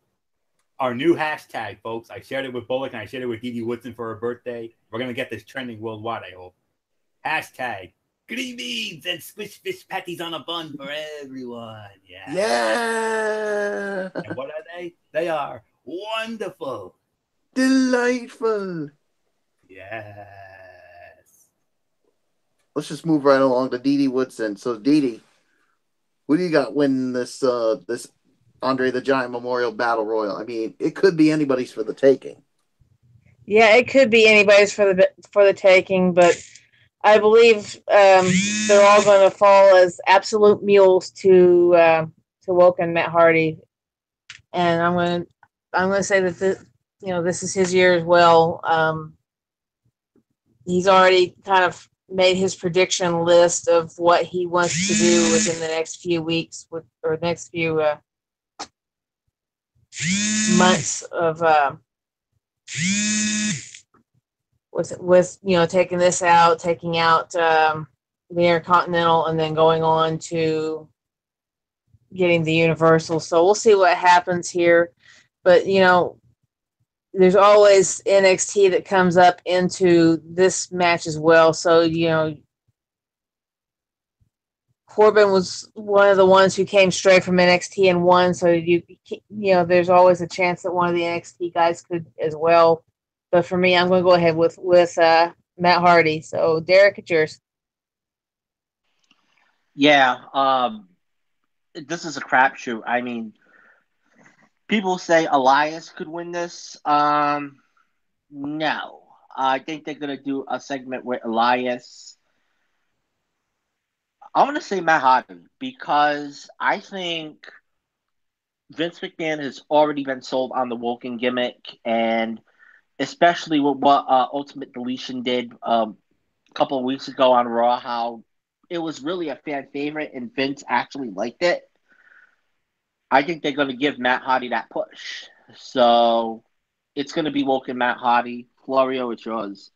Our new hashtag, folks. I shared it with Bullock and I shared it with Dee Woodson for her birthday. We're going to get this trending worldwide, I hope. Hashtag green beans and squish fish patties on a bun for everyone. Yeah. Yeah. And what are they? They are wonderful. Delightful. Yes. Let's just move right along to Dee Woodson. So, Dee, who do you got winning this this Andre the Giant Memorial Battle Royal? I mean, it could be anybody's for the taking. Yeah, it could be anybody's for the taking, but I believe they're all going to fall as absolute mules to Woken Matt Hardy, and I'm going to say that this is his year as well. He's already kind of made his prediction list of what he wants to do within the next few weeks or next few months of with taking this out, taking out the Intercontinental, and then going on to getting the Universal. So we'll see what happens here. But there's always NXT that comes up into this match as well. So Corbin was one of the ones who came straight from NXT and won. So there's always a chance that one of the NXT guys could as well. But for me, I'm going to go ahead with Matt Hardy. So Derek, it's yours. Yeah, this is a crapshoot. I mean, people say Elias could win this. No. I think they're going to do a segment with Elias. I want to say Matt Hardy because I think Vince McMahon has already been sold on the Woken gimmick, and especially with what Ultimate Deletion did a couple of weeks ago on Raw, how it was really a fan favorite and Vince actually liked it. I think they're going to give Matt Hardy that push. So it's going to be Woken Matt Hardy. Florio, it's yours.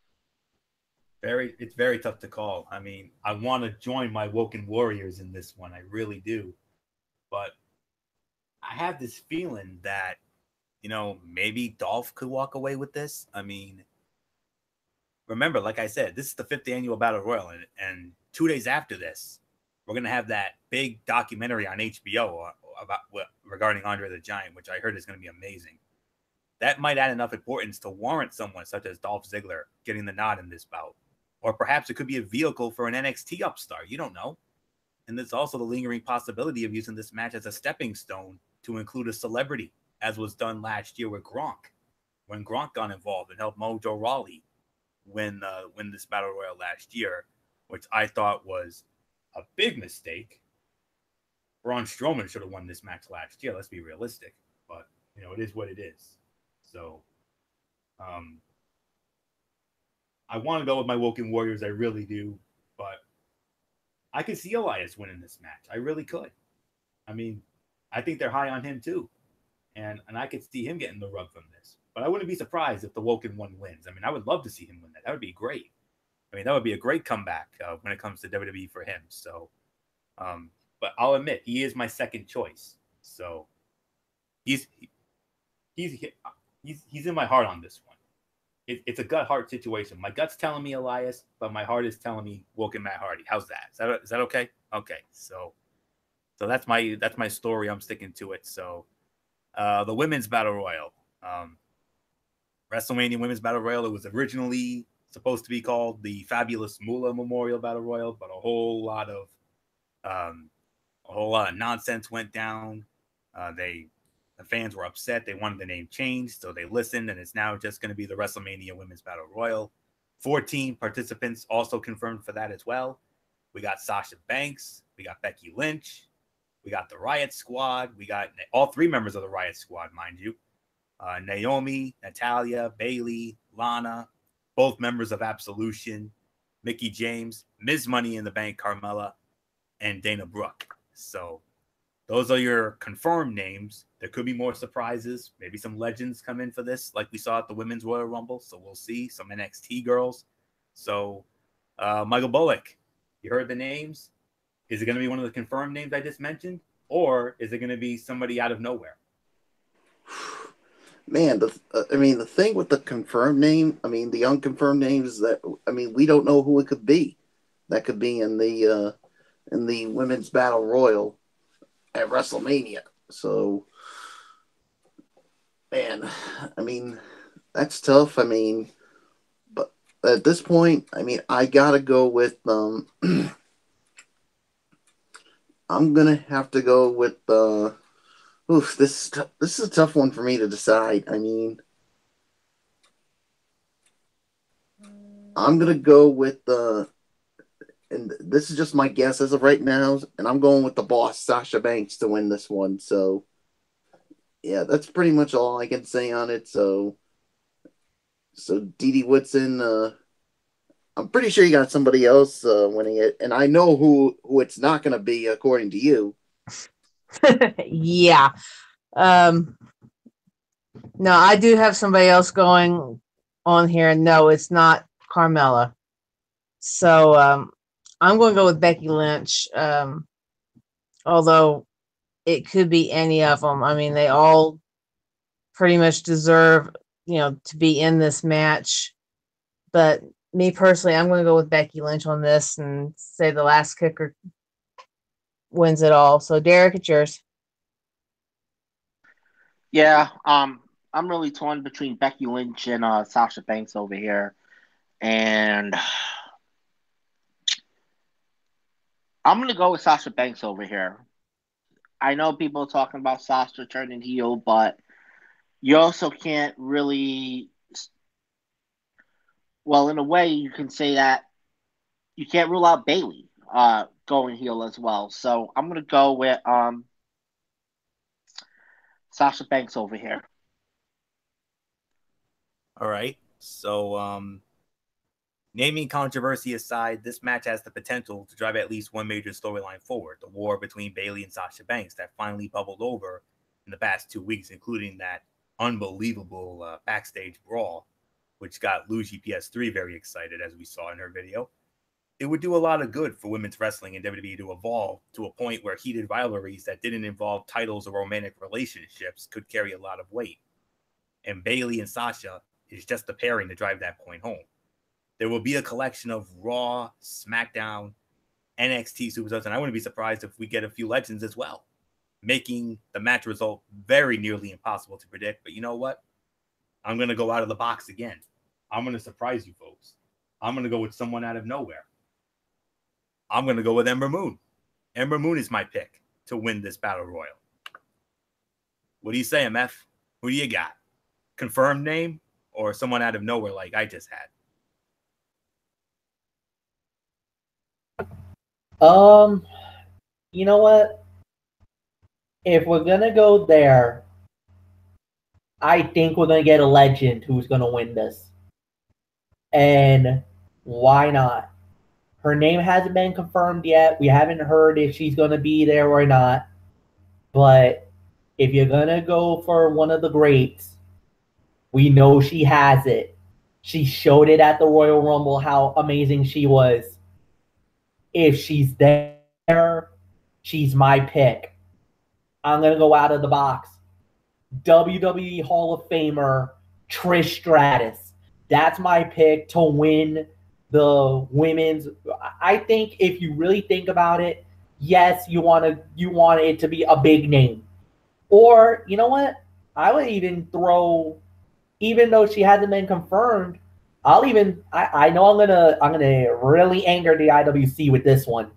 It's very tough to call. I mean, I want to join my Woken Warriors in this one. I really do. But I have this feeling that, maybe Dolph could walk away with this. I mean, remember, like I said, this is the 5th annual Battle Royal. And 2 days after this, we're going to have that big documentary on HBO regarding Andre the Giant, which I heard is going to be amazing. That might add enough importance to warrant someone such as Dolph Ziggler getting the nod in this bout. Or perhaps it could be a vehicle for an NXT upstart. You don't know. And there's also the lingering possibility of using this match as a stepping stone to include a celebrity, as was done last year with Gronk, when Gronk got involved and helped Mojo Rawley win this Battle Royal last year, which I thought was a big mistake. Braun Strowman should have won this match last year. Let's be realistic. But, it is what it is. So, I want to go with my Woken Warriors. I really do. But I could see Elias winning this match. I really could. I mean, I think they're high on him too. And I could see him getting the rub from this. But I wouldn't be surprised if the Woken one wins. I mean, I would love to see him win that. That would be great. I mean, that would be a great comeback when it comes to WWE for him. So, but I'll admit, he is my second choice. So, he's in my heart on this one. It's a gut-heart situation. My gut's telling me Elias, but my heart is telling me Woken Matt Hardy. How's that? Is that okay? Okay. So that's my story. I'm sticking to it. So the Women's Battle Royal. WrestleMania Women's Battle Royal. It was originally supposed to be called the Fabulous Moolah Memorial Battle Royal, but a whole lot of nonsense went down. The fans were upset. They wanted the name changed, so they listened, and it's now just going to be the WrestleMania Women's Battle Royal. 14 participants also confirmed for that as well. We got Sasha Banks. We got Becky Lynch. We got the Riot Squad. We got all 3 members of the Riot Squad, mind you. Naomi, Natalia, Bayley, Lana, both members of Absolution, Mickie James, Ms. Money in the Bank, Carmella, and Dana Brooke. So those are your confirmed names. There could be more surprises. Maybe some legends come in for this, like we saw at the Women's Royal Rumble. So we'll see. Some NXT girls. So, Michael Bullock, you heard the names. Is it going to be one of the confirmed names I just mentioned? Or is it going to be somebody out of nowhere? Man, the thing with the confirmed name, the unconfirmed names is that, we don't know who it could be. That could be in the Women's Battle Royal at WrestleMania. So, man, that's tough. But at this point, I gotta go with I'm gonna have to go with this is a tough one for me to decide. I'm gonna go with and this is just my guess as of right now, and I'm going with the boss, Sasha Banks, to win this one. So, yeah, that's pretty much all I can say on it. So Dee Dee Whitson, I'm pretty sure you got somebody else winning it, and I know who it's not going to be according to you. Yeah. No, I do have somebody else going on here. No, it's not Carmella. So I'm going to go with Becky Lynch. Although it could be any of them. I mean, they all pretty much deserve, to be in this match. But me personally, I'm going to go with Becky Lynch on this and say the last kicker wins it all. So Derek, it's yours. Yeah, I'm really torn between Becky Lynch and Sasha Banks over here, and I'm gonna go with Sasha Banks over here. I know people are talking about Sasha turning heel, but you also can't really. Well, in a way, you can say that you can't rule out Bayley going heel as well. So I'm gonna go with Sasha Banks over here. All right. So, naming controversy aside, this match has the potential to drive at least one major storyline forward: the war between Bayley and Sasha Banks that finally bubbled over in the past 2 weeks, including that unbelievable backstage brawl, which got Luigi PS3 very excited, as we saw in her video. It would do a lot of good for women's wrestling in WWE to evolve to a point where heated rivalries that didn't involve titles or romantic relationships could carry a lot of weight. And Bayley and Sasha is just the pairing to drive that point home. There will be a collection of Raw, SmackDown, NXT superstars, and I wouldn't be surprised if we get a few legends as well, making the match result very nearly impossible to predict. But you know what? I'm going to go out of the box again. I'm going to surprise you folks. I'm going to go with someone out of nowhere. I'm going to go with Ember Moon. Ember Moon is my pick to win this Battle Royal. What do you say, MF? Who do you got? Confirmed name or someone out of nowhere like I just had? You know what? If we're gonna go there, I think we're gonna get a legend who's gonna win this. And why not? Her name hasn't been confirmed yet. We haven't heard if she's gonna be there or not. But if you're gonna go for one of the greats, we know she has it. She showed it at the Royal Rumble how amazing she was. If she's there, she's my pick. I'm going to go out of the box. WWE Hall of Famer Trish Stratus. That's my pick to win the women's. I think if you really think about it, yes, you want it to be a big name. Or, you know what? I would even throw, even though she hasn't been confirmed, I know I'm gonna really anger the IWC with this one.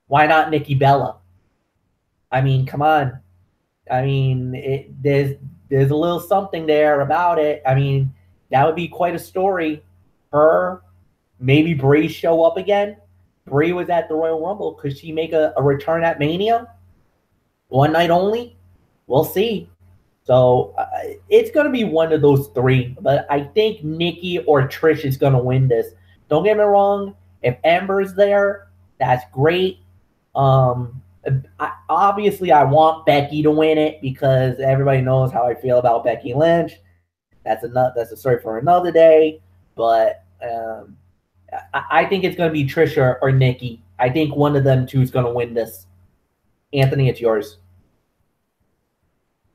Why not Nikki Bella? I mean, come on. I mean, there's a little something there about it. I mean, that would be quite a story. Her, maybe Brie show up again. Brie was at the Royal Rumble. Could she make a return at Mania? One night only? We'll see. So it's going to be one of those three. But I think Nikki or Trish is going to win this. Don't get me wrong. If Amber's there, that's great. Obviously, I want Becky to win it because everybody knows how I feel about Becky Lynch. That's a story for another day. But I think it's going to be Trish or Nikki. I think one of them two is going to win this. Anthony, it's yours.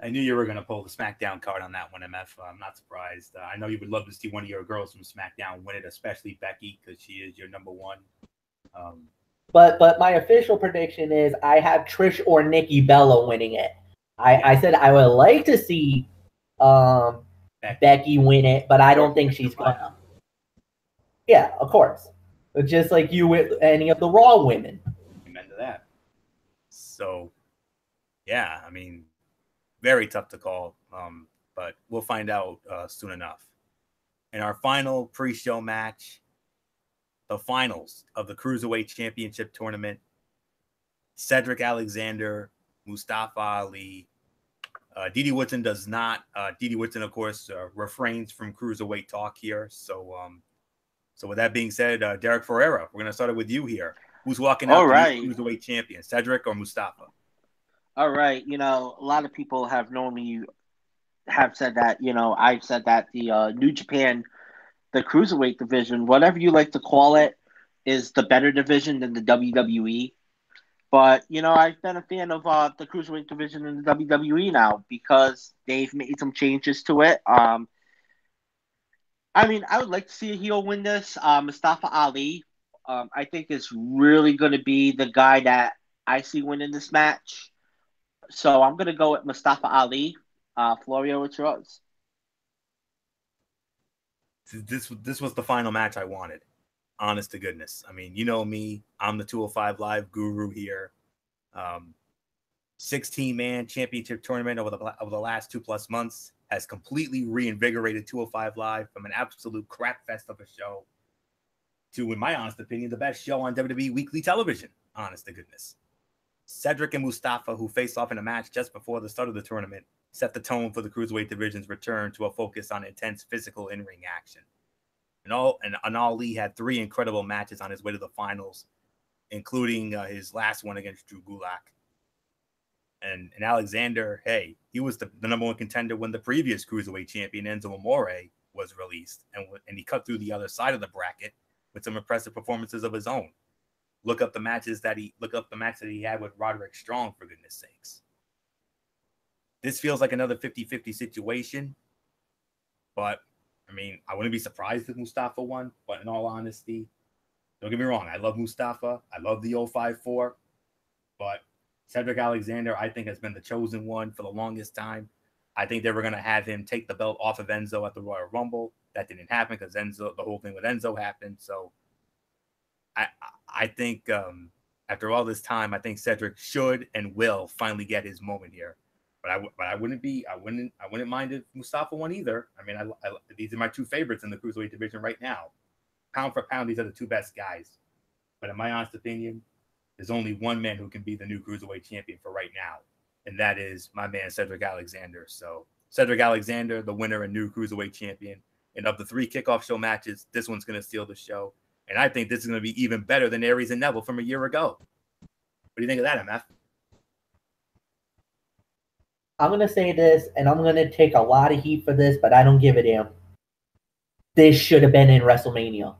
I knew you were going to pull the SmackDown card on that one, MF. I'm not surprised. I know you would love to see one of your girls from SmackDown win it, especially Becky, because she is your number one. But my official prediction is I have Trish or Nikki Bella winning it. I said I would like to see Becky win it, but I don't think she's gonna. Yeah, of course. But just like you with any of the Raw women. Amen to that. So, yeah, I mean, very tough to call, but we'll find out soon enough. In our final pre-show match, the finals of the Cruiserweight Championship Tournament, Cedric Alexander, Mustafa Ali. Didi Woodson does not. Didi Woodson, of course, refrains from Cruiserweight talk here. So So with that being said, Derek Ferreira, we're going to start it with you here. Who's walking All out right. the new cruiserweight champion, Cedric or Mustafa? All right. You know, a lot of people have known me, have said that, you know, I've said that the New Japan, the cruiserweight division, whatever you like to call it, is the better division than the WWE. But, you know, I've been a fan of the cruiserweight division in the WWE now because they've made some changes to it. I mean, I would like to see a heel win this. Mustafa Ali, I think is really going to be the guy that I see winning this match. So I'm going to go with Mustafa Ali. Florio, it's yours. This was the final match I wanted. Honest to goodness. I mean, you know me. I'm the 205 Live guru here. 16-man championship tournament over the last 2+ months has completely reinvigorated 205 Live from an absolute crap fest of a show to, in my honest opinion, the best show on WWE weekly television. Honest to goodness. Cedric and Mustafa, who faced off in a match just before the start of the tournament, set the tone for the cruiserweight division's return to a focus on intense physical in-ring action. And Ali had 3 incredible matches on his way to the finals, including his last one against Drew Gulak. And Alexander, hey, he was the number 1 contender when the previous cruiserweight champion Enzo Amore was released, and he cut through the other side of the bracket with some impressive performances of his own. Look up the match that he had with Roderick Strong, for goodness sakes. This feels like another 50-50 situation, but I mean, I wouldn't be surprised if Mustafa won, but in all honesty, don't get me wrong, I love Mustafa. I love the 054, but Cedric Alexander, I think, has been the chosen one for the longest time. I think they were going to have him take the belt off of Enzo at the Royal Rumble. That didn't happen because the whole thing with Enzo happened. So I think after all this time, I think Cedric should and will finally get his moment here. But I wouldn't mind if Mustafa won either. I mean, these are my 2 favorites in the cruiserweight division right now. Pound for pound, these are the 2 best guys. But in my honest opinion, there's only one man who can be the new cruiserweight champion for right now, and that is my man Cedric Alexander. So Cedric Alexander, the winner and new cruiserweight champion. And of the 3 kickoff show matches, this one's going to steal the show. And I think this is going to be even better than Aries and Neville from a year ago. What do you think of that, MF? I'm going to say this, and I'm going to take a lot of heat for this, but I don't give a damn. This should have been in WrestleMania.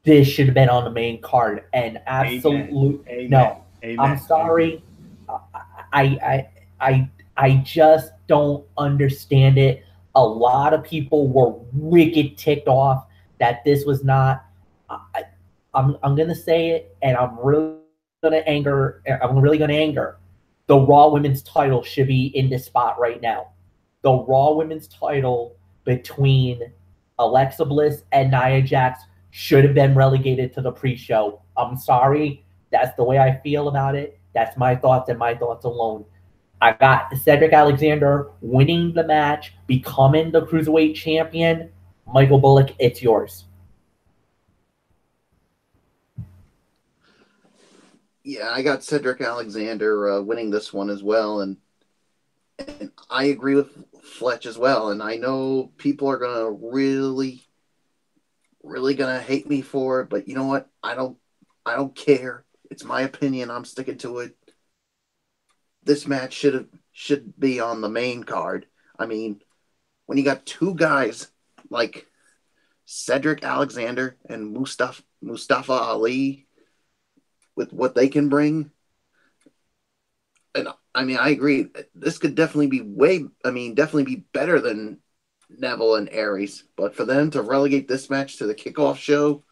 This should have been on the main card. And absolutely no. Amen. I'm sorry. I just don't understand it. A lot of people were wicked ticked off that this was not. I'm gonna say it, and I'm really gonna anger. The Raw Women's title should be in this spot right now. The Raw Women's title between Alexa Bliss and Nia Jax should have been relegated to the pre-show. I'm sorry. That's the way I feel about it. That's my thoughts and my thoughts alone. I got Cedric Alexander winning the match, becoming the Cruiserweight champion. Michael Bullock, it's yours. Yeah, I got Cedric Alexander winning this one as well, and I agree with Fletch as well. And I know people are gonna really gonna hate me for it, but you know what? I don't care. It's my opinion. I'm sticking to it. This match should be on the main card. I mean, when you got 2 guys like Cedric Alexander and Mustafa Ali with what they can bring, and I mean, I agree. This could definitely be better than Neville and Aries. But for them to relegate this match to the kickoff show,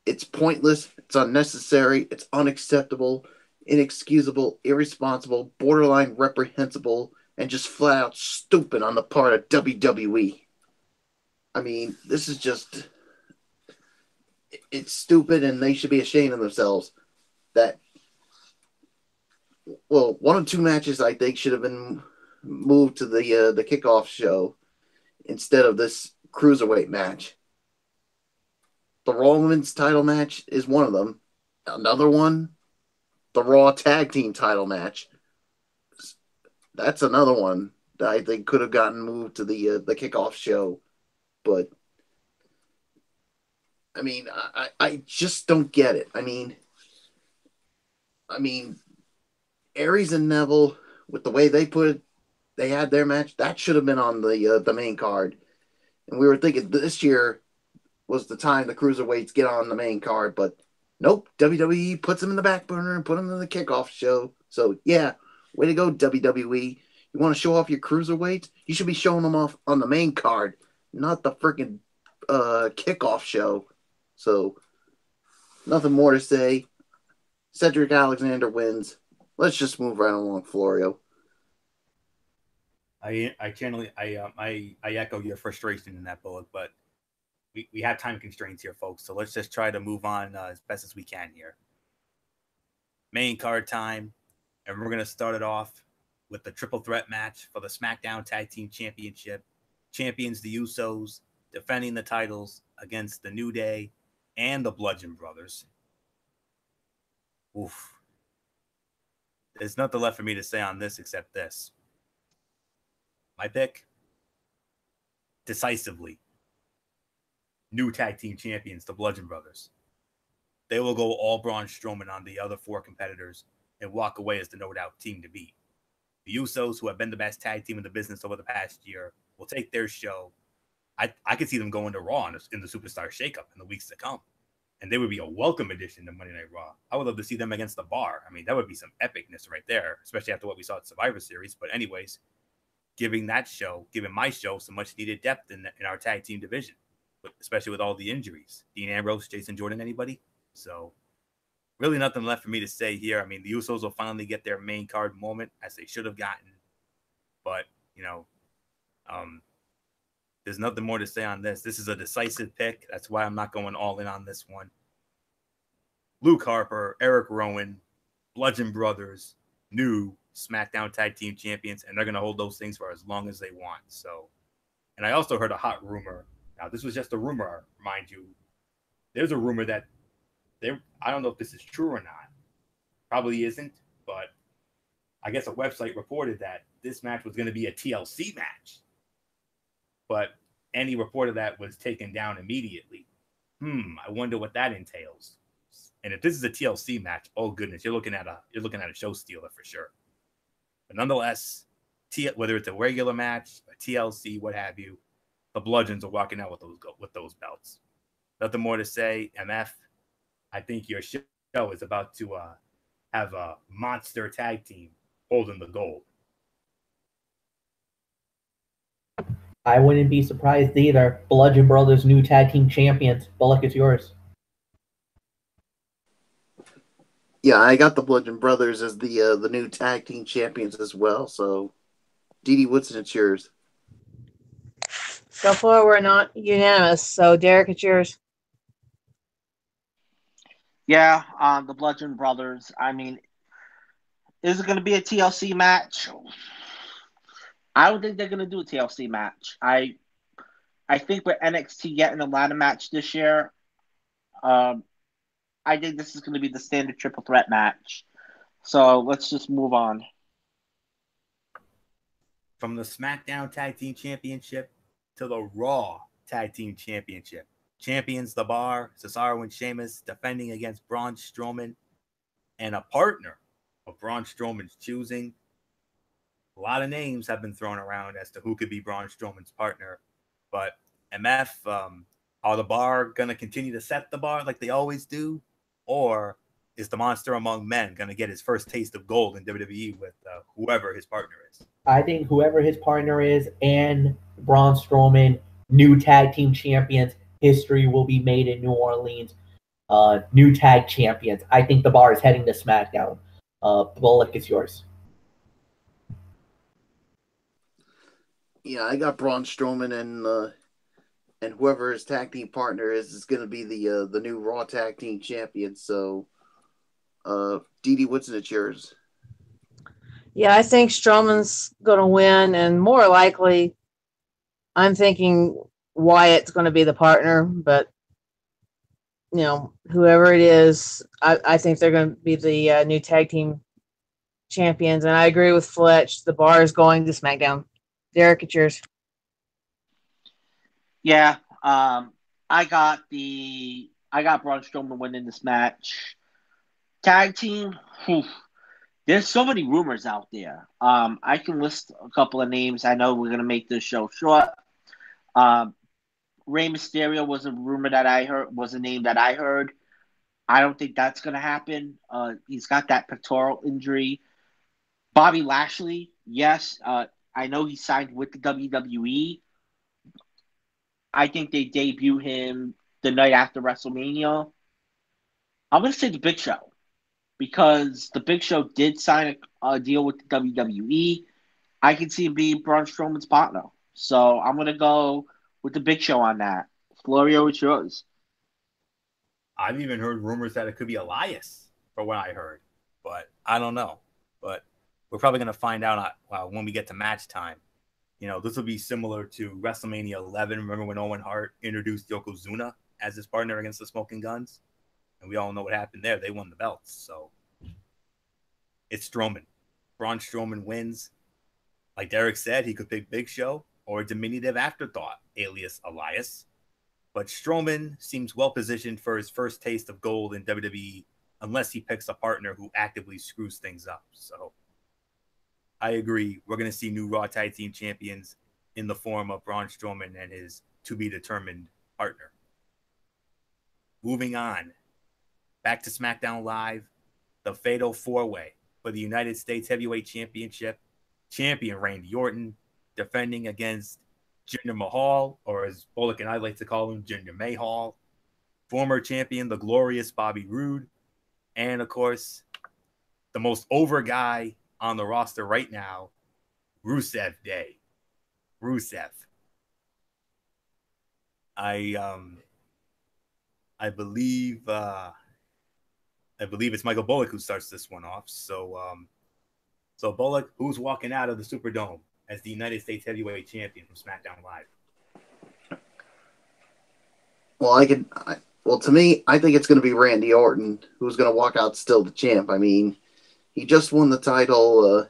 it's pointless. It's unnecessary. It's unacceptable, inexcusable, irresponsible, borderline reprehensible, and just flat out stupid on the part of WWE. I mean, this is just... It's stupid, and they should be ashamed of themselves. One of 2 matches I think should have been moved to the kickoff show instead of this cruiserweight match. The Raw Women's title match is one of them. Another one, the Raw Tag Team title match. That's another one that I think could have gotten moved to the kickoff show. But I mean, I just don't get it. I mean, Aries and Neville, with the way they had their match, that should have been on the main card. And we were thinking this year was the time the cruiserweights get on the main card, but nope, WWE puts them in the back burner and put them in the kickoff show. So yeah, way to go, WWE. You want to show off your cruiserweights? You should be showing them off on the main card, not the freaking kickoff show. So nothing more to say. Cedric Alexander wins. Let's just move right along, Florio. I echo your frustration in that, Bullock, but we have time constraints here, folks. So let's just try to move on as best as we can here. Main card time, and we're gonna start it off with the triple threat match for the SmackDown Tag Team Championship. Champions the Usos defending the titles against the New Day and the Bludgeon Brothers. Oof. There's nothing left for me to say on this except this. My pick, decisively, new tag team champions, the Bludgeon Brothers. They will go all Braun Strowman on the other four competitors and walk away as the no doubt team to beat. The Usos, who have been the best tag team in the business over the past year, will take their show. I could see them going to Raw in the Superstar Shakeup in the weeks to come. And they would be a welcome addition to Monday Night Raw. I would love to see them against the Bar. I mean, that would be some epicness right there, especially after what we saw at Survivor Series. But anyways, giving my show some much needed depth in our tag team division, especially with all the injuries. Dean Ambrose, Jason Jordan, anybody? So really nothing left for me to say here. I mean, the Usos will finally get their main card moment as they should have gotten. But, there's nothing more to say on this. This is a decisive pick. That's why I'm not going all in on this one. Luke Harper, Eric Rowan, Bludgeon Brothers, new SmackDown Tag Team Champions, and they're going to hold those things for as long as they want. So, and I also heard a hot rumor. Now, this was just a rumor, mind you. There's a rumor that I don't know if this is true or not. Probably isn't, but I guess a website reported that this match was going to be a TLC match. But any report of that was taken down immediately. I wonder what that entails. And if this is a TLC match, oh goodness, you're looking at a show stealer for sure. But nonetheless, whether it's a regular match, a TLC, what have you, the Bludgeons are walking out with those belts. Nothing more to say. MF, I think your show is about to have a monster tag team holding the gold. I wouldn't be surprised either. Bludgeon Brothers, new tag team champions. Bullock, it's yours. Yeah, I got the Bludgeon Brothers as the new tag team champions as well. So, Dee Woodson, it's yours. So far, we're not unanimous. So, Derek, it's yours. Yeah, the Bludgeon Brothers. I mean, is it going to be a TLC match? I don't think they're going to do a TLC match. I think with NXT getting a ladder match this year, I think this is going to be the standard triple threat match. So let's just move on. From the SmackDown Tag Team Championship to the Raw Tag Team Championship. Champions The Bar, Cesaro and Sheamus defending against Braun Strowman and a partner of Braun Strowman's choosing. A lot of names have been thrown around as to who could be Braun Strowman's partner. But MF, are the Bar going to continue to set the bar like they always do? Or is the Monster Among Men going to get his first taste of gold in WWE with whoever his partner is? I think whoever his partner is and Braun Strowman, new tag team champions, history will be made in New Orleans. New tag champions. I think the Bar is heading to SmackDown. Bullock, it's yours. Yeah, I got Braun Strowman and whoever his tag team partner is going to be the new Raw tag team champion. So, Dee Woodson, it's yours. Yeah, I think Strowman's going to win, and more likely, I'm thinking Wyatt's going to be the partner. But whoever it is, I think they're going to be the new tag team champions. And I agree with Fletch. The Bar is going to SmackDown. Derek, it's yours. Yeah, I got Braun Strowman winning this match. Tag team, whew, there's so many rumors out there. I can list a couple of names. I know we're gonna make this show short. Rey Mysterio was a rumor that I heard, was a name that I heard. I don't think that's gonna happen. He's got that pectoral injury. Bobby Lashley, yes. I know he signed with the WWE. I think they debut him the night after WrestleMania. I'm gonna say the Big Show because the Big Show did sign a deal with the WWE. I can see him being Braun Strowman's partner. So I'm going to go with the Big Show on that. Florio, it's yours. I've even heard rumors that it could be Elias, for what I heard, but I don't know. But we're probably going to find out when we get to match time. You know, this will be similar to WrestleMania 11. Remember when Owen Hart introduced Yokozuna as his partner against the Smoking Guns? And we all know what happened there. They won the belts. So it's Strowman. Braun Strowman wins. Like Derek said, he could pick Big Show or a diminutive afterthought, alias Elias. But Strowman seems well positioned for his first taste of gold in WWE, unless he picks a partner who actively screws things up. So I agree. We're going to see new Raw Tag Team champions in the form of Braun Strowman and his to-be-determined partner. Moving on. Back to SmackDown Live. The Fatal 4-Way for the United States Heavyweight Championship. Champion Randy Orton defending against Jinder Mahal, or as Bullock and I like to call him, Jinder Mahal. Former champion, the glorious Bobby Roode. And, of course, the most over guy on the roster right now, Rusev Day. Rusev. I believe it's Michael Bullock who starts this one off. So Bullock, who's walking out of the Superdome as the United States Heavyweight Champion from SmackDown Live? Well, to me, I think it's going to be Randy Orton who's going to walk out still the champ. I mean, he just won the title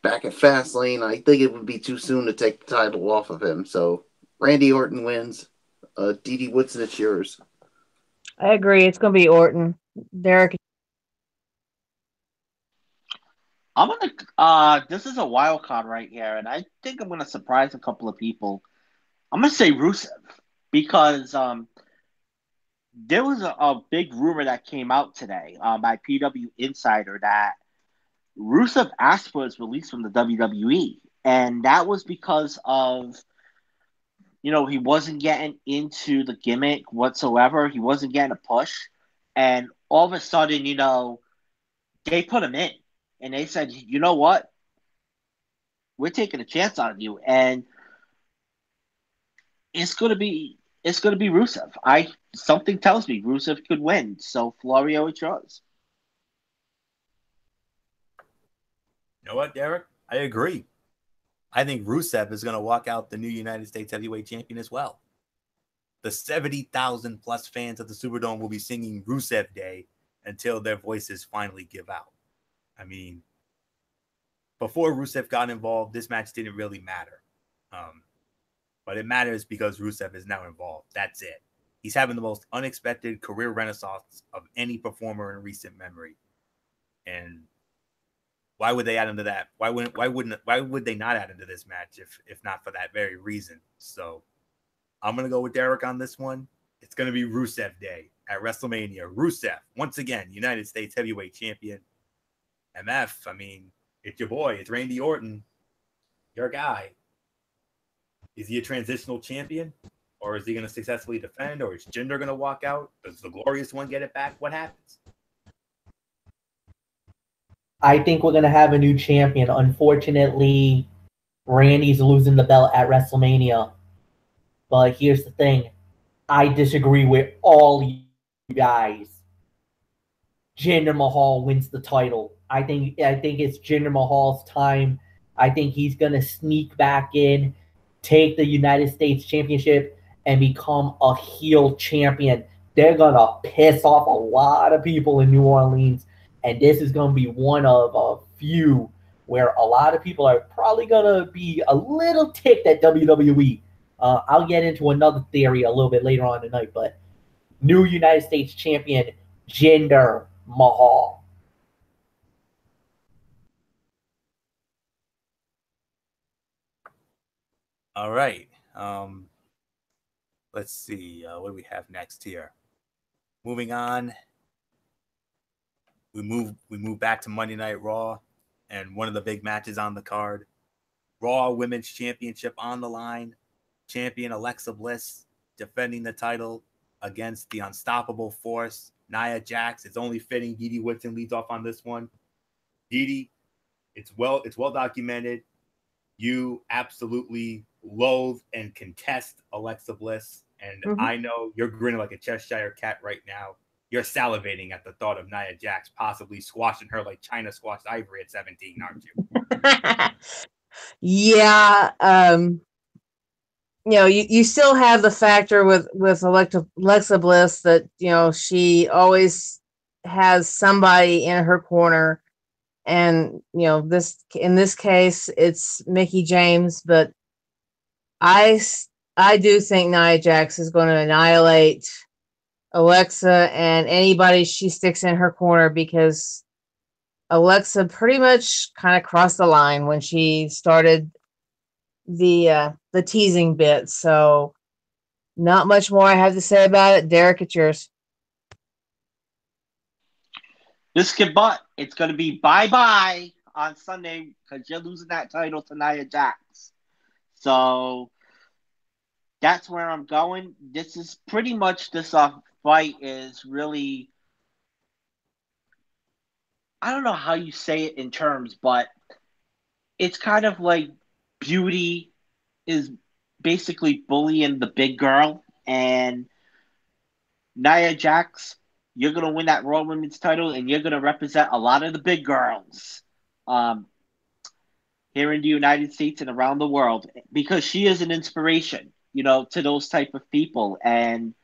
back at Fastlane. I think it would be too soon to take the title off of him. So Randy Orton wins. Dee Woodson, it's yours. I agree. It's going to be Orton. Derek. I'm gonna. This is a wild card right here, and I think I'm gonna surprise a couple of people. I'm gonna say Rusev because there was a big rumor that came out today by PW Insider that Rusev asked for his release from the WWE, and that was because of he wasn't getting into the gimmick whatsoever. He wasn't getting a push, and all of a sudden, they put him in. And they said, you know what? We're taking a chance on you, and it's gonna be Rusev. Something tells me Rusev could win. So Florio, it's yours. You know what, Derek? I agree. I think Rusev is going to walk out the new United States Heavyweight Champion as well. The 70,000 plus fans of the Superdome will be singing Rusev Day until their voices finally give out. I mean, before Rusev got involved, this match didn't really matter. But it matters because Rusev is now involved. That's it. He's having the most unexpected career renaissance of any performer in recent memory. And why would they add him to that? Why would they not add him to this match if not for that very reason? So I'm going to go with Derek on this one. It's going to be Rusev Day at WrestleMania. Rusev, once again, United States Heavyweight Champion. MF, I mean, it's your boy. It's Randy Orton, your guy. Is he a transitional champion? Or is he going to successfully defend? Or is Jinder going to walk out? Does the glorious one get it back? What happens? I think we're going to have a new champion. Unfortunately, Randy's losing the belt at WrestleMania. But here's the thing. I disagree with all you guys. Jinder Mahal wins the title. I think it's Jinder Mahal's time. I think he's going to sneak back in, take the United States Championship, and become a heel champion. They're going to piss off a lot of people in New Orleans, and this is going to be one of a few where a lot of people are probably going to be a little ticked at WWE I'll get into another theory a little bit later on tonight, but new United States champion Jinder Mahal. All right. Let's see. What do we have next here? Moving on. We move back to Monday Night Raw, and one of the big matches on the card. Raw Women's Championship on the line. Champion Alexa Bliss defending the title against the unstoppable force, Nia Jax. It's only fitting Dee Dee Whitson leads off on this one. Dee Dee, it's well documented. You absolutely loathe and contest Alexa Bliss. And I know you're grinning like a Cheshire cat right now. You're salivating at the thought of Nia Jax possibly squashing her like China squashed Ivory at 17, aren't you? Yeah. You still have the factor with Alexa Bliss that, she always has somebody in her corner. And, in this case, it's Mickie James, but I do think Nia Jax is going to annihilate Alexa and anybody she sticks in her corner, because Alexa pretty much kind of crossed the line when she started the teasing bit. So not much more I have to say about it. Derek, it's yours. Biscuit butt. It's going to be bye-bye on Sunday because you're losing that title to Nia Jax. So that's where I'm going. This is pretty much this fight is really, I don't know how you say it in terms, but it's kind of like Beauty is basically bullying the big girl, and Nia Jax, you're going to win that Raw Women's title, and you're going to represent a lot of the big girls here in the United States and around the world, because she is an inspiration, to those type of people. And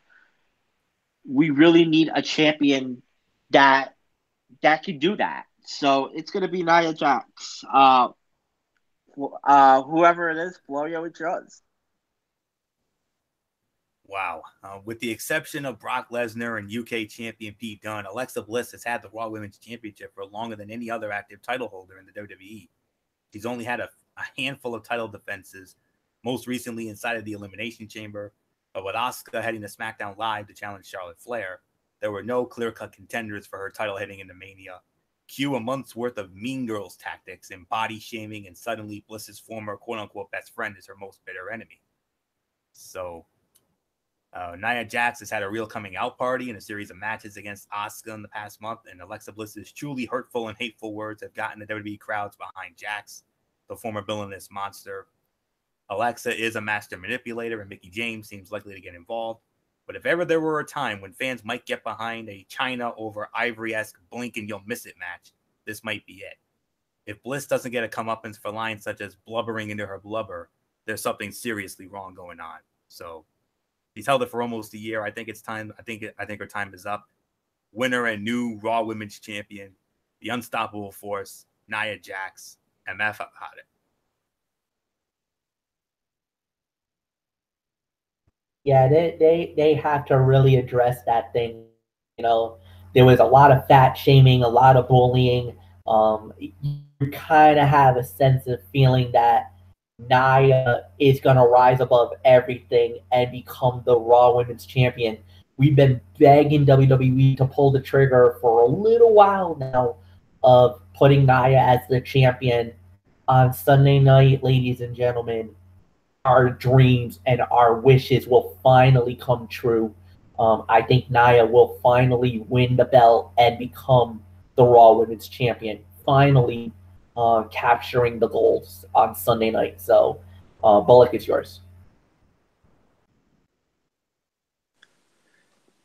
we really need a champion that can do that. So it's going to be Nia Jax. Whoever it is, Florio, it's yours. Wow. With the exception of Brock Lesnar and UK champion Pete Dunne, Alexa Bliss has had the Raw Women's Championship for longer than any other active title holder in the WWE. She's only had a handful of title defenses, most recently inside of the Elimination Chamber. But with Asuka heading to SmackDown Live to challenge Charlotte Flair, there were no clear-cut contenders for her title heading into Mania. Cue a month's worth of Mean Girls tactics and body shaming, and suddenly Bliss's former quote-unquote best friend is her most bitter enemy. So Nia Jax has had a real coming out party in a series of matches against Asuka in the past month, and Alexa Bliss's truly hurtful and hateful words have gotten the WWE crowds behind Jax, the former villainous monster. Alexa is a master manipulator, and Mickie James seems likely to get involved. But if ever there were a time when fans might get behind a China over Ivory-esque blink and you'll miss it match, this might be it. If Bliss doesn't get a comeuppance for lines such as blubbering into her blubber, there's something seriously wrong going on. So he's held it for almost a year. I think it's time. I think her time is up. Winner and new Raw Women's Champion, the unstoppable force, Nia Jax. MF about it. Yeah, they have to really address that thing. There was a lot of fat shaming, a lot of bullying. You kind of have a sense of feeling that Nia is going to rise above everything and become the Raw Women's Champion. We've been begging WWE to pull the trigger for a little while now of putting Nia as the champion on Sunday night, ladies and gentlemen. Our dreams and our wishes will finally come true. I think Nia will finally win the belt and become the Raw Women's Champion, finally capturing the goals on Sunday night. So, Bullock, it's yours.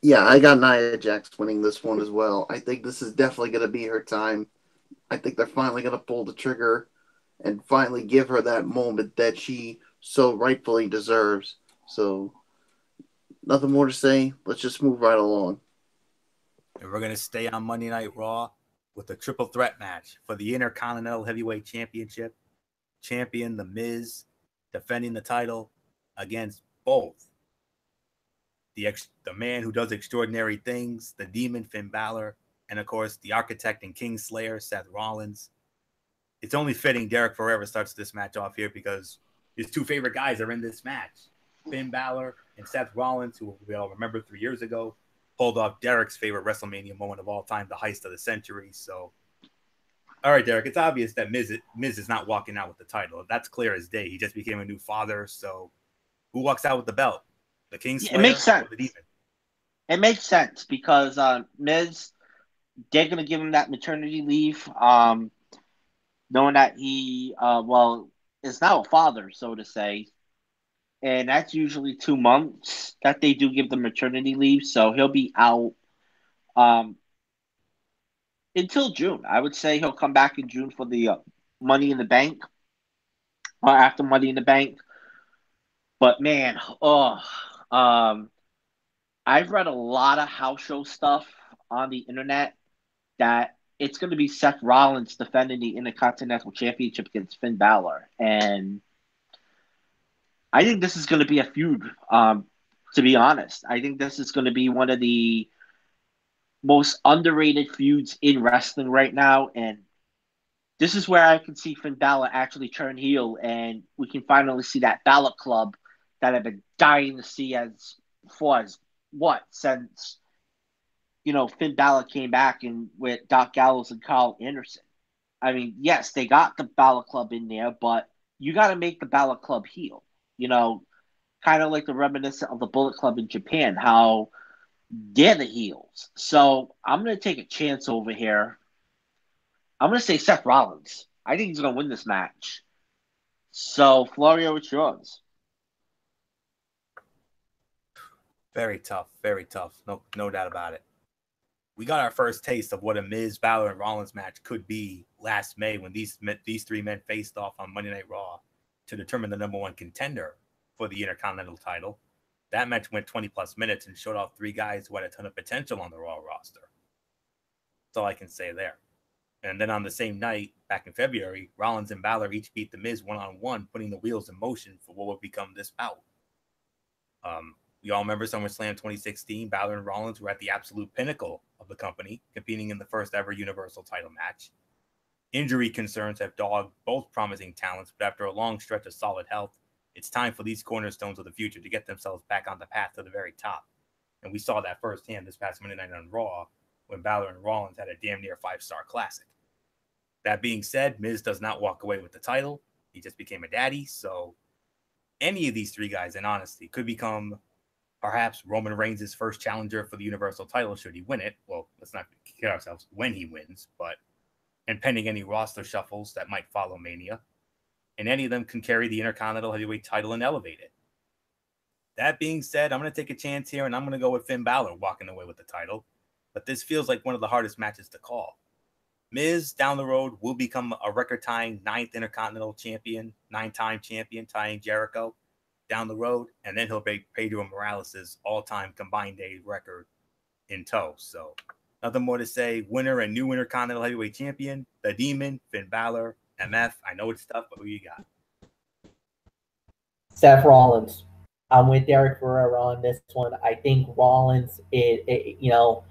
Yeah, I got Nia Jax winning this one as well. I think this is definitely going to be her time. I think they're finally going to pull the trigger and finally give her that moment that she so rightfully deserves. So, nothing more to say. Let's just move right along. And we're going to stay on Monday Night Raw with a triple threat match for the Intercontinental Heavyweight Championship. Champion The Miz defending the title against both the man who does extraordinary things, the Demon Finn Balor, and of course the Architect and Kingslayer Seth Rollins. It's only fitting Derek Forever starts this match off here because his two favorite guys are in this match. Finn Balor and Seth Rollins, who we all remember 3 years ago, pulled off Derek's favorite WrestleMania moment of all time, the heist of the century. So, all right, Derek, it's obvious that Miz is not walking out with the title. That's clear as day. He just became a new father. So, who walks out with the belt? The Kingslayer It makes sense. or the Demon? It makes sense because Miz, they're going to give him that maternity leave, knowing that he, is now a father, so to say. And that's usually 2 months that they do give the maternity leave. So he'll be out until June. I would say he'll come back in June for the Money in the Bank or after Money in the Bank. But man, I've read a lot of house show stuff on the internet that it's going to be Seth Rollins defending the Intercontinental Championship against Finn Balor. And I think this is going to be a feud, to be honest. I think this is going to be one of the most underrated feuds in wrestling right now. And this is where I can see Finn Balor actually turn heel, and we can finally see that Balor Club that I've been dying to see since Finn Balor came back and with Doc Gallows and Carl Anderson. I mean, yes, they got the Balor Club in there, but you got to make the Balor Club heel. Kind of like the reminiscent of the Bullet Club in Japan, how they're the heels. So I'm going to take a chance over here. I'm going to say Seth Rollins. I think he's going to win this match. So, Florio, it's yours. Very tough, very tough. No doubt about it. We got our first taste of what a Miz, Balor, and Rollins match could be last May when these three men faced off on Monday Night Raw to determine the number one contender for the Intercontinental title. That match went 20-plus minutes and showed off three guys who had a ton of potential on the Raw roster. That's all I can say there. And then on the same night, back in February, Rollins and Balor each beat The Miz one-on-one, putting the wheels in motion for what would become this bout. We all remember SummerSlam 2016. Balor and Rollins were at the absolute pinnacle of the company, competing in the first ever Universal title match. Injury concerns have dogged both promising talents, but after a long stretch of solid health, it's time for these cornerstones of the future to get themselves back on the path to the very top. And we saw that firsthand this past Monday night on Raw when Balor and Rollins had a damn near 5-star classic. That being said, Miz does not walk away with the title. He just became a daddy, so any of these three guys, in honesty, could become perhaps Roman Reigns' first challenger for the Universal title should he win it. Well, let's not kid ourselves when he wins, and pending any roster shuffles that might follow Mania. And any of them can carry the Intercontinental Heavyweight title and elevate it. That being said, I'm going to take a chance here, and I'm going to go with Finn Balor walking away with the title. But this feels like one of the hardest matches to call. Miz, down the road, will become a record-tying 9th Intercontinental champion, 9-time champion, tying Jericho down the road, and then he'll be Pedro Morales' all-time combined day record in tow. So nothing more to say. Winner and new Intercontinental Heavyweight Champion, the Demon, Finn Balor, MF. I know it's tough, but who you got? Seth Rollins. I'm with Derek Ferrera on this one. I think Rollins, the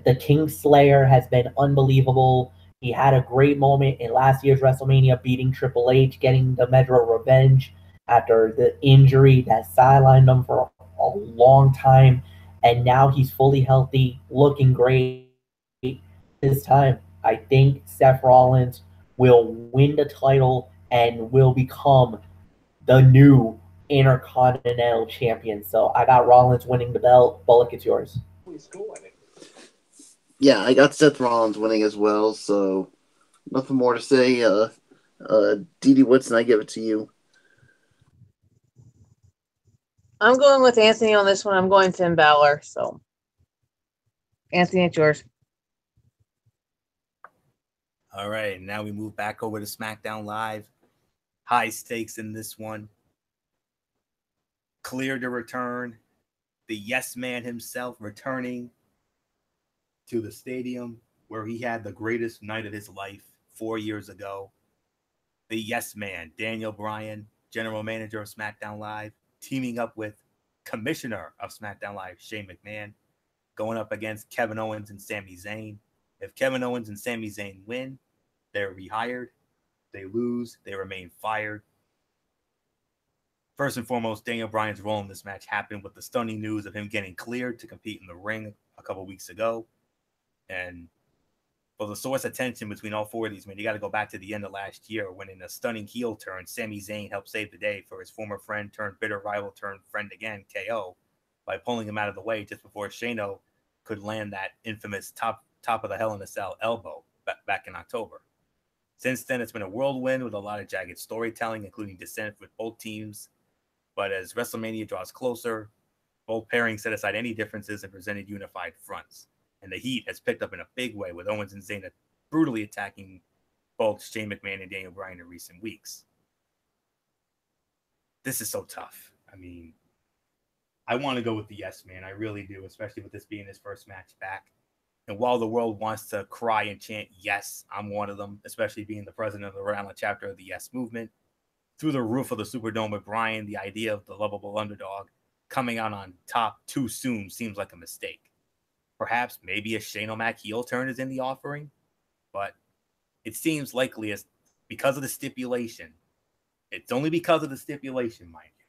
Kingslayer has been unbelievable. He had a great moment in last year's WrestleMania, beating Triple H, getting the measure of revenge after the injury that sidelined him for a long time. And now he's fully healthy, looking great this time. I think Seth Rollins will win the title and will become the new Intercontinental Champion. So I got Rollins winning the belt. Bullock, it's yours. Yeah, I got Seth Rollins winning as well, so nothing more to say. Dee Woodson, I give it to you. I'm going with Anthony on this one. I'm going Finn Balor. So, Anthony, it's yours. All right, now we move back over to SmackDown Live. High stakes in this one. Clear to return. The Yes Man himself returning to the stadium where he had the greatest night of his life 4 years ago. The Yes Man, Daniel Bryan, general manager of SmackDown Live, teaming up with Commissioner of SmackDown Live, Shane McMahon, going up against Kevin Owens and Sami Zayn. If Kevin Owens and Sami Zayn win, they're rehired. They lose, they remain fired. First and foremost, Daniel Bryan's role in this match happened with the stunning news of him getting cleared to compete in the ring a couple weeks ago. And for the source of tension between all four of these men, you got to go back to the end of last year when, in a stunning heel turn, Sami Zayn helped save the day for his former friend turned bitter rival turned friend again, KO, by pulling him out of the way just before Shano could land that infamous top of the Hell in a Cell elbow back in October. Since then, it's been a whirlwind with a lot of jagged storytelling, including dissent with both teams. But as WrestleMania draws closer, both pairings set aside any differences and presented unified fronts. And the heat has picked up in a big way, with Owens and Zayn brutally attacking both Shane McMahon and Daniel Bryan in recent weeks. This is so tough. I mean, I want to go with the yes man. I really do, especially with this being his first match back. And while the world wants to cry and chant yes, I'm one of them, especially being the president of the Rhode Island chapter of the Yes Movement. Through the roof of the Superdome with Bryan, the idea of the lovable underdog coming out on top too soon seems like a mistake. Perhaps maybe a Shane O'Mac heel turn is in the offering, but it seems likely as because of the stipulation. It's only because of the stipulation, mind you,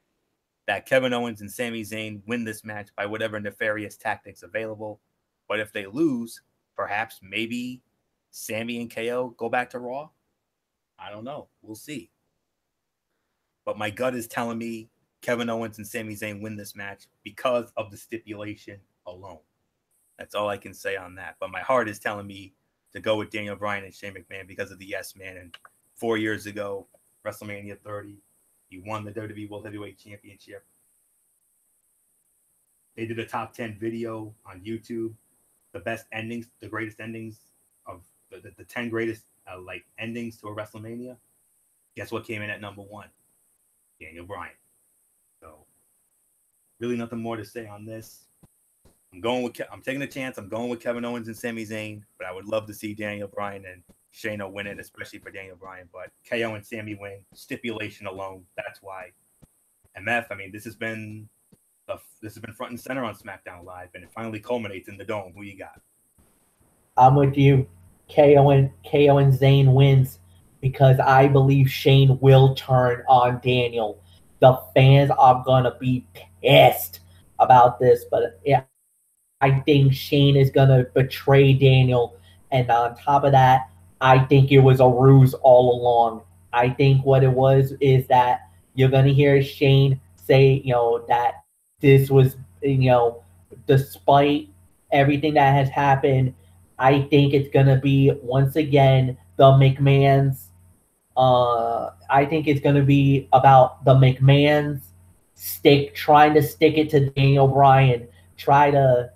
that Kevin Owens and Sami Zayn win this match by whatever nefarious tactics available. But if they lose, perhaps maybe Sami and KO go back to Raw. I don't know. We'll see. But my gut is telling me Kevin Owens and Sami Zayn win this match because of the stipulation alone. That's all I can say on that. But my heart is telling me to go with Daniel Bryan and Shane McMahon because of the yes man. And 4 years ago, WrestleMania 30, he won the WWE World Heavyweight Championship. They did a top 10 video on YouTube. The best endings, the greatest endings of the 10 greatest endings to a WrestleMania. Guess what came in at number 1? Daniel Bryan. So really nothing more to say on this. I'm taking a chance. I'm going with Kevin Owens and Sami Zayn, but I would love to see Daniel Bryan and Shayna win it, especially for Daniel Bryan. But KO and Sami win, stipulation alone. That's why. MF, I mean, this has been front and center on SmackDown Live, and it finally culminates in the Dome. Who you got? I'm with you. KO and Zayn wins because I believe Shane will turn on Daniel. The fans are gonna be pissed about this, but yeah, I think Shane is gonna betray Daniel, and on top of that, I think it was a ruse all along. I think what it was is that you're gonna hear Shane say, that this was, despite everything that has happened, I think it's gonna be once again the McMahons. I think it's gonna be about the McMahons trying to stick it to Daniel Bryan, try to,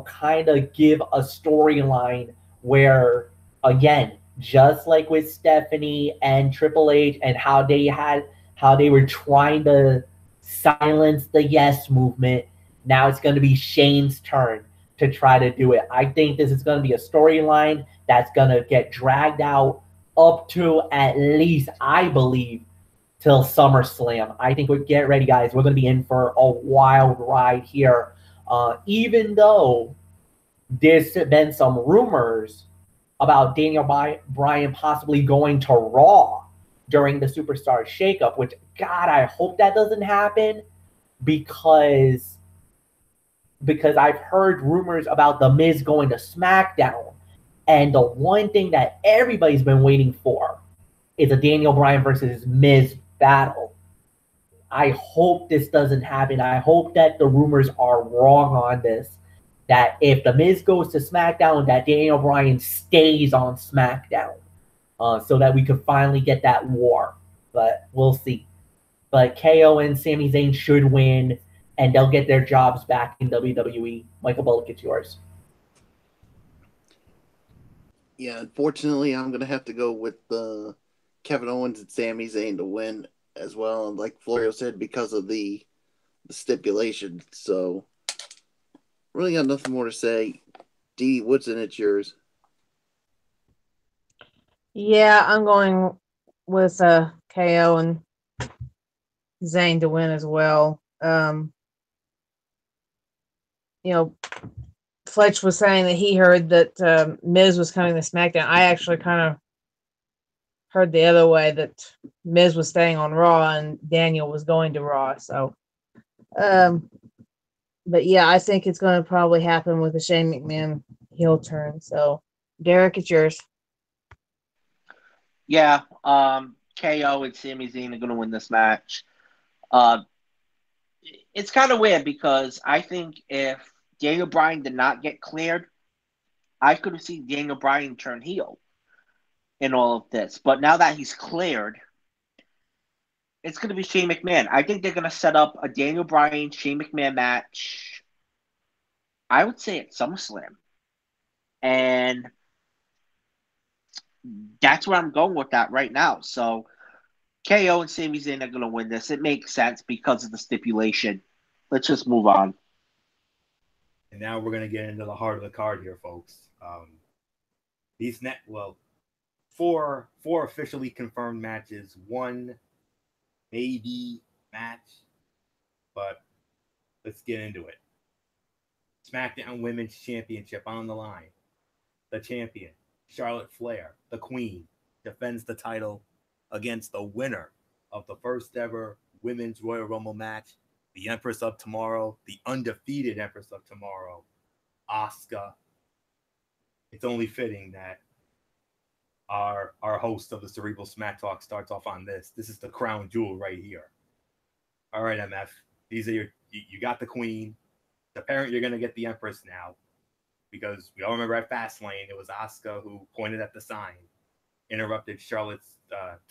kind of give a storyline where, again, just like with Stephanie and Triple H and how they were trying to silence the Yes Movement, now it's going to be Shane's turn to try to do it. I think this is going to be a storyline that's going to get dragged out up to at least, I believe, till SummerSlam. I think get ready, guys. We're going to be in for a wild ride here. Even though there's been some rumors about Daniel Bryan possibly going to Raw during the Superstar shakeup, which, God, I hope that doesn't happen because I've heard rumors about The Miz going to SmackDown. And the one thing that everybody's been waiting for is a Daniel Bryan versus Miz battle. I hope this doesn't happen. I hope that the rumors are wrong on this. That if The Miz goes to SmackDown, that Daniel Bryan stays on SmackDown. So that we could finally get that war. But we'll see. But KO and Sami Zayn should win, and they'll get their jobs back in WWE. Michael Bullock, it's yours. Yeah, unfortunately, I'm going to have to go with Kevin Owens and Sami Zayn to win as well. And like Florio said, because of the stipulation. So, really got nothing more to say. Dee, what's in it? Yours? Yeah, I'm going with KO and Zayn to win as well. Fletch was saying that he heard that Miz was coming to SmackDown. I actually kind of heard the other way, that Miz was staying on Raw and Daniel was going to Raw. So, but yeah, I think it's going to probably happen with the Shane McMahon heel turn. So, Derek, it's yours. Yeah, KO and Sami Zayn are going to win this match. It's kind of weird because I think if Daniel Bryan did not get cleared, I could have seen Daniel Bryan turn heel in all of this. But now that he's cleared, it's going to be Shane McMahon. I think they're going to set up a Daniel Bryan, Shane McMahon match, I would say at SummerSlam. And that's where I'm going with that right now. So KO and Sami Zayn are going to win this. It makes sense because of the stipulation. Let's just move on. And now we're going to get into the heart of the card here, folks. Four officially confirmed matches, one maybe match, but let's get into it. SmackDown Women's Championship on the line. The champion, Charlotte Flair, the Queen, defends the title against the winner of the first ever Women's Royal Rumble match, the Empress of Tomorrow, the undefeated Empress of Tomorrow, Asuka. It's only fitting that our host of the Cerebral Smack Talk starts off on this. This is the crown jewel right here. All right, MF. These are you got the Queen. The parent, you're going to get the Empress now. Because we all remember at Fastlane, it was Asuka who pointed at the sign, interrupted Charlotte's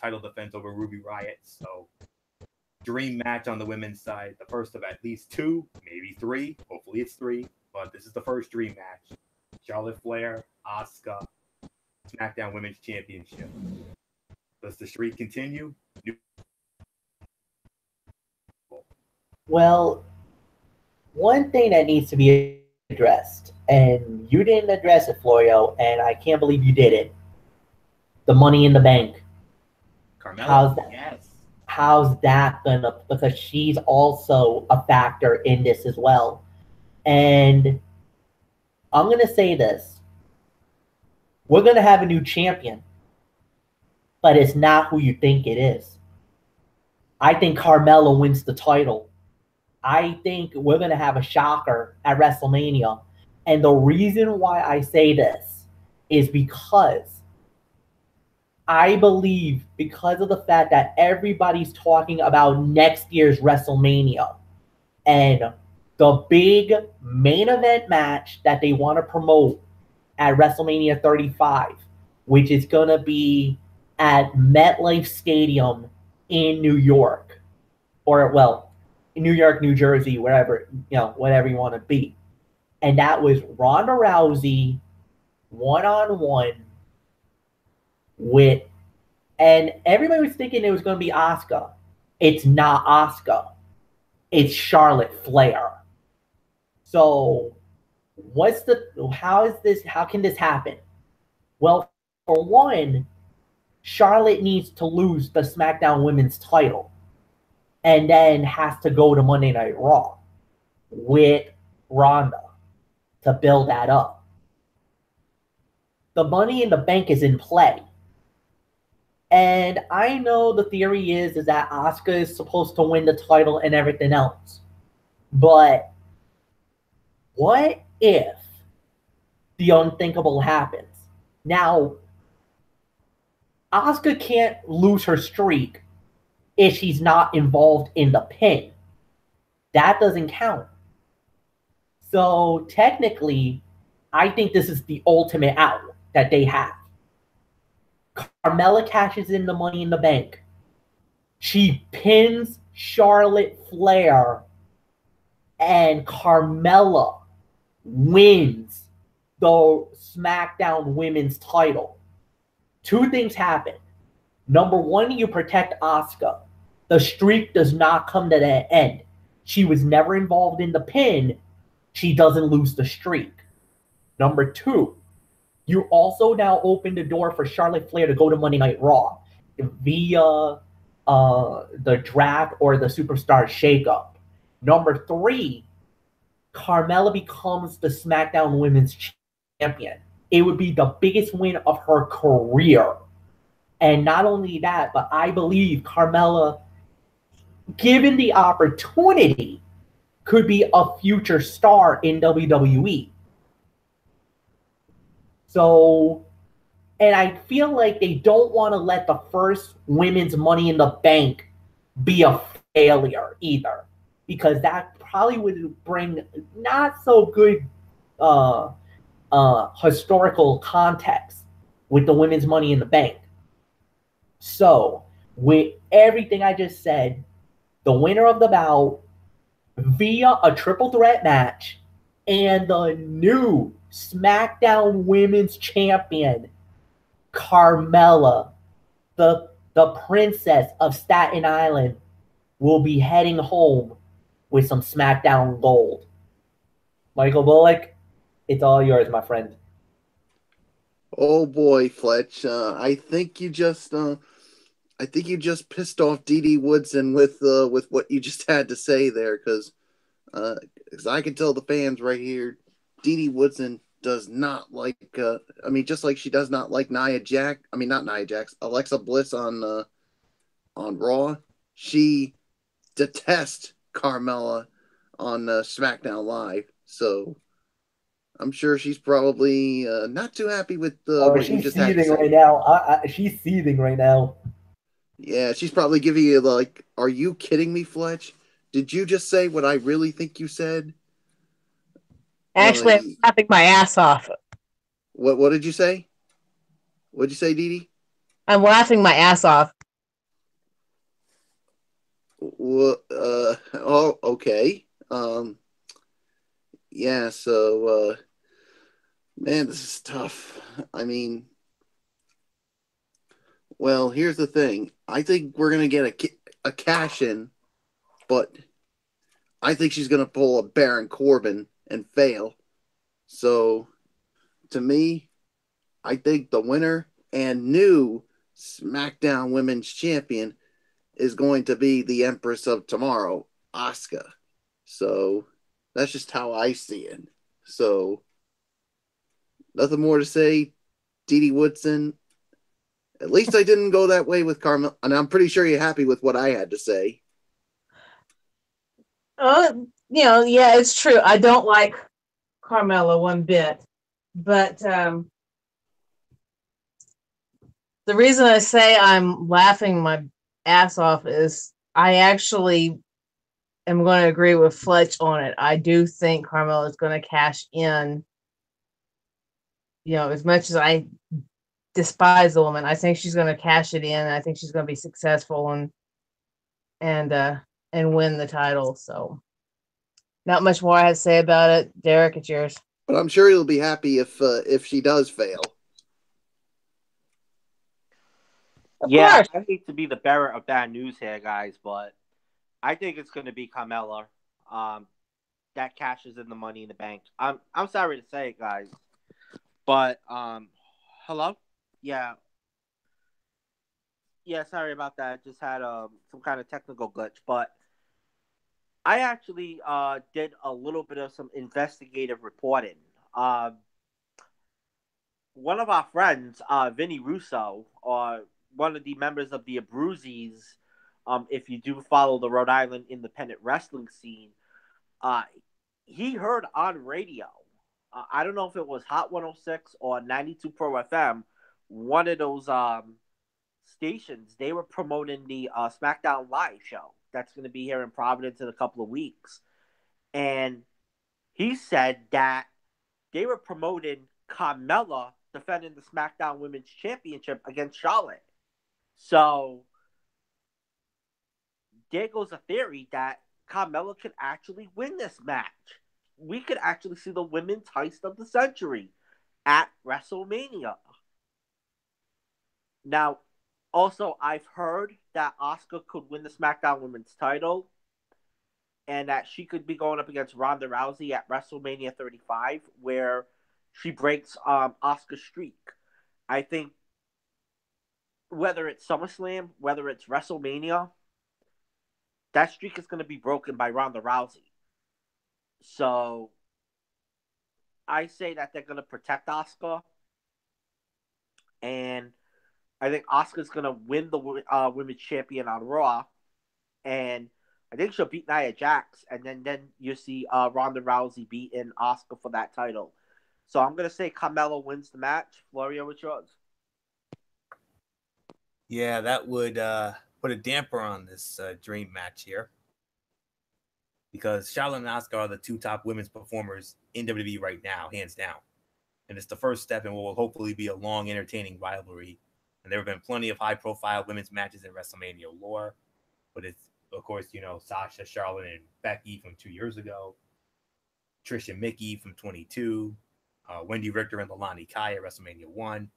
title defense over Ruby Riott. So, dream match on the women's side. The first of at least two, maybe three. Hopefully it's three. But this is the first dream match. Charlotte Flair, Asuka, SmackDown Women's Championship. Does the streak continue? Well, one thing that needs to be addressed, and you didn't address it, Florio, and I can't believe you did it. The Money in the Bank. Carmella? How's that? Yes. How's that gonna? Because she's also a factor in this as well. And I'm gonna say this: we're gonna have a new champion, but it's not who you think it is. I think Carmella wins the title. I think we're going to have a shocker at WrestleMania. And the reason why I say this is because I believe, because of the fact that everybody's talking about next year's WrestleMania and the big main event match that they want to promote at WrestleMania 35, which is going to be at MetLife Stadium in New York. Or, well, New York, New Jersey, wherever, whatever you want to be. And that was Ronda Rousey one-on-one with, and everybody was thinking it was going to be Asuka. It's not Asuka. It's Charlotte Flair. So how can this happen? Well, for one, Charlotte needs to lose the SmackDown Women's title. And then has to go to Monday Night Raw with Ronda to build that up. The Money in the Bank is in play. And I know the theory is that Asuka is supposed to win the title and everything else. But what if the unthinkable happens? Now, Asuka can't lose her streak if she's not involved in the pin. That doesn't count. So technically, I think this is the ultimate out that they have. Carmella cashes in the Money in the Bank. She pins Charlotte Flair, and Carmella wins the SmackDown Women's title. Two things happen. Number one, you protect Asuka. The streak does not come to the end. She was never involved in the pin. She doesn't lose the streak. Number two, you also now open the door for Charlotte Flair to go to Monday Night Raw via the draft or the superstar shakeup. Number 3, Carmella becomes the SmackDown Women's Champion. It would be the biggest win of her career. And not only that, but I believe Carmella, given the opportunity, could be a future star in WWE. So, and I feel like they don't want to let the first women's Money in the Bank be a failure either, because that probably would bring not so good historical context with the women's Money in the Bank. So, with everything I just said, the winner of the bout via a triple threat match and the new SmackDown Women's Champion, Carmella, the princess of Staten Island, will be heading home with some SmackDown gold. Michael Bullock, it's all yours, my friend. Oh boy, Fletch. I think you just pissed off Dee Woodson with what you just had to say there, because I can tell the fans right here, Dee Woodson does not like. Just like she does not like Alexa Bliss on Raw. She detests Carmella on SmackDown Live. So I'm sure she's probably not too happy with what you just had to say. Right now. She's seething right now. Yeah, she's probably giving you like, "Are you kidding me, Fletch? Did you just say what I really think you said?" Actually, I'm laughing my ass off. What did you say? What did you say, Dee? I'm laughing my ass off. Oh, okay. Yeah, so, man, this is tough. I mean, well, here's the thing. I think we're going to get a cash in, but I think she's going to pull a Baron Corbin and fail. So, to me, I think the winner and new SmackDown Women's Champion is going to be the Empress of Tomorrow, Asuka. So that's just how I see it. So nothing more to say. Dee Woodson. At least I didn't go that way with Carmella, and I'm pretty sure you're happy with what I had to say. Yeah, it's true. I don't like Carmella one bit, but the reason I say I'm laughing my ass off is I actually am going to agree with Fletch on it. I do think Carmella is going to cash in. As much as I despise the woman, I think she's going to cash it in. I think she's going to be successful and win the title. So, not much more I have to say about it. Derek, it's yours. But I'm sure you'll be happy if she does fail. Of course. I hate to be the bearer of bad news here, guys, but I think it's going to be Carmella. That cashes in the Money in the Bank. I'm sorry to say it, guys, but hello, yeah, sorry about that. I just had some kind of technical glitch, but I actually did a little bit of some investigative reporting. One of our friends, Vinny Russo, or one of the members of the Abruzis, if you do follow the Rhode Island independent wrestling scene, he heard on radio, I don't know if it was Hot 106 or 92 Pro FM, one of those stations, they were promoting the SmackDown Live show that's going to be here in Providence in a couple of weeks. And he said that they were promoting Carmella defending the SmackDown Women's Championship against Charlotte. So there goes a theory that Carmella could actually win this match. We could actually see the women's heist of the century at WrestleMania. Now, also, I've heard that Asuka could win the SmackDown Women's title and that she could be going up against Ronda Rousey at WrestleMania 35, where she breaks Asuka's streak. I think whether it's SummerSlam, whether it's WrestleMania, that streak is going to be broken by Ronda Rousey. So I say that they're going to protect Asuka, and I think Asuka's going to win the women's champion on Raw, and I think she'll beat Nia Jax, and then you see Ronda Rousey beating Asuka for that title. So I'm going to say Carmella wins the match. Florio, what's yours? Yeah, that would put a damper on this dream match here, because Charlotte and Asuka are the two top women's performers in WWE right now, hands down. And it's the first step in what will hopefully be a long, entertaining rivalry. And there have been plenty of high-profile women's matches in WrestleMania lore, but it's, of course, Sasha, Charlotte, and Becky from 2 years ago, Trish and Mickey from 22, Wendy Richter and Lilani Kai at WrestleMania 1.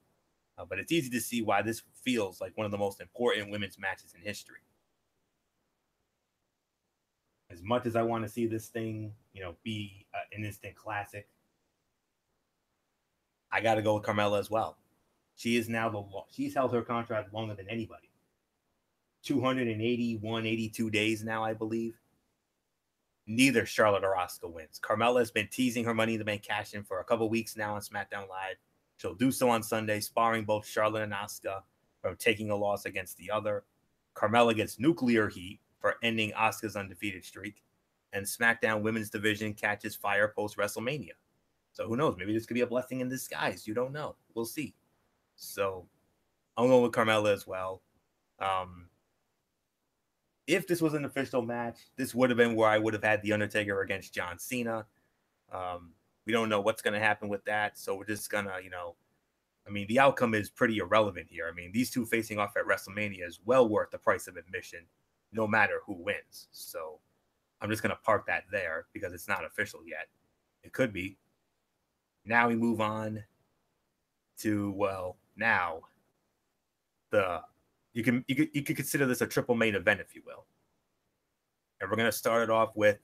But it's easy to see why this feels like one of the most important women's matches in history. As much as I want to see this thing, be an instant classic, I got to go with Carmella as well. She is now she's held her contract longer than anybody. 281, 82 days now, I believe. Neither Charlotte or Asuka wins. Carmella has been teasing her Money in the Bank cash in for a couple weeks now on SmackDown Live. She'll do so on Sunday, sparring both Charlotte and Asuka from taking a loss against the other. Carmella gets nuclear heat for ending Asuka's undefeated streak, and SmackDown Women's Division catches fire post-WrestleMania. So who knows? Maybe this could be a blessing in disguise. You don't know. We'll see. So I'm going with Carmella as well. If this was an official match, this would have been where I would have had The Undertaker against John Cena. We don't know what's going to happen with that. So we're just going to, the outcome is pretty irrelevant here. These two facing off at WrestleMania is well worth the price of admission, no matter who wins. So I'm just going to park that there because it's not official yet. It could be. Now we move on to, you could consider this a triple main event, if you will. And we're going to start it off with,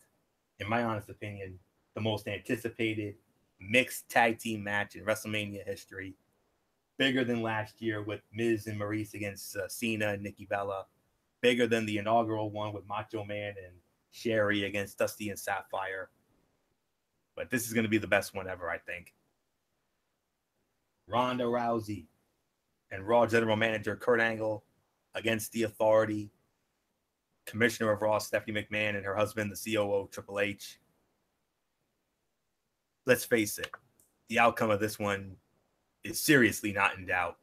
in my honest opinion, the most anticipated mixed tag team match in WrestleMania history. Bigger than last year with Miz and Maurice against Cena and Nikki Bella. Bigger than the inaugural one with Macho Man and Sherry against Dusty and Sapphire. But this is going to be the best one ever, I think. Ronda Rousey and Raw General Manager Kurt Angle against The Authority, Commissioner of Raw Stephanie McMahon and her husband, the COO Triple H. Let's face it, the outcome of this one is seriously not in doubt.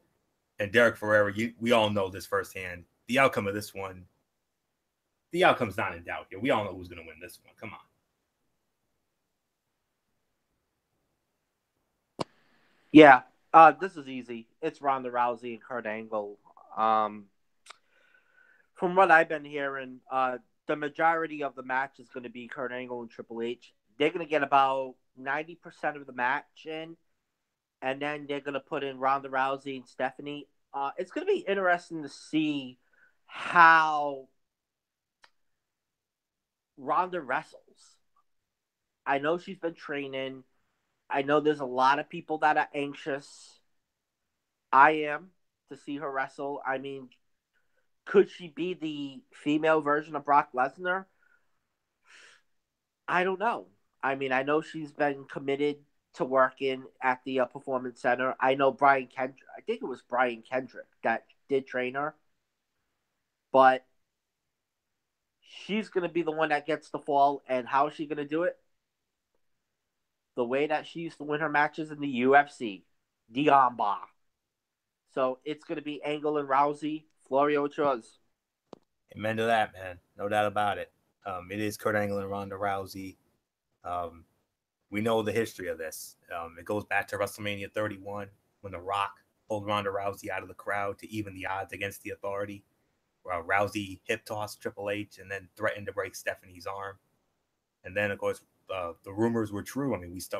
And Derek Ferrera, we all know this firsthand. The outcome of this one, the outcome's not in doubt here. We all know who's going to win this one. Come on. Yeah, this is easy. It's Ronda Rousey and Kurt Angle. From what I've been hearing, the majority of the match is going to be Kurt Angle and Triple H. They're going to get about 90% of the match in, and then they're going to put in Ronda Rousey and Stephanie. It's going to be interesting to see how Ronda wrestles. I know she's been training. I know there's a lot of people that are anxious. I am to see her wrestle. Could she be the female version of Brock Lesnar? I don't know. I know she's been committed to working at the Performance Center. I know Brian Kendrick. I think it was Brian Kendrick that did train her. But she's going to be the one that gets the fall. And how is she going to do it? The way that she used to win her matches in the UFC. The armbar. So it's going to be Angle and Rousey. Florio, it's yours. Amen to that, man. No doubt about it. It is Kurt Angle and Ronda Rousey. We know the history of this. It goes back to WrestleMania 31 when The Rock pulled Ronda Rousey out of the crowd to even the odds against The Authority. Rousey hip tossed Triple H and then threatened to break Stephanie's arm. And then, of course, the rumors were true.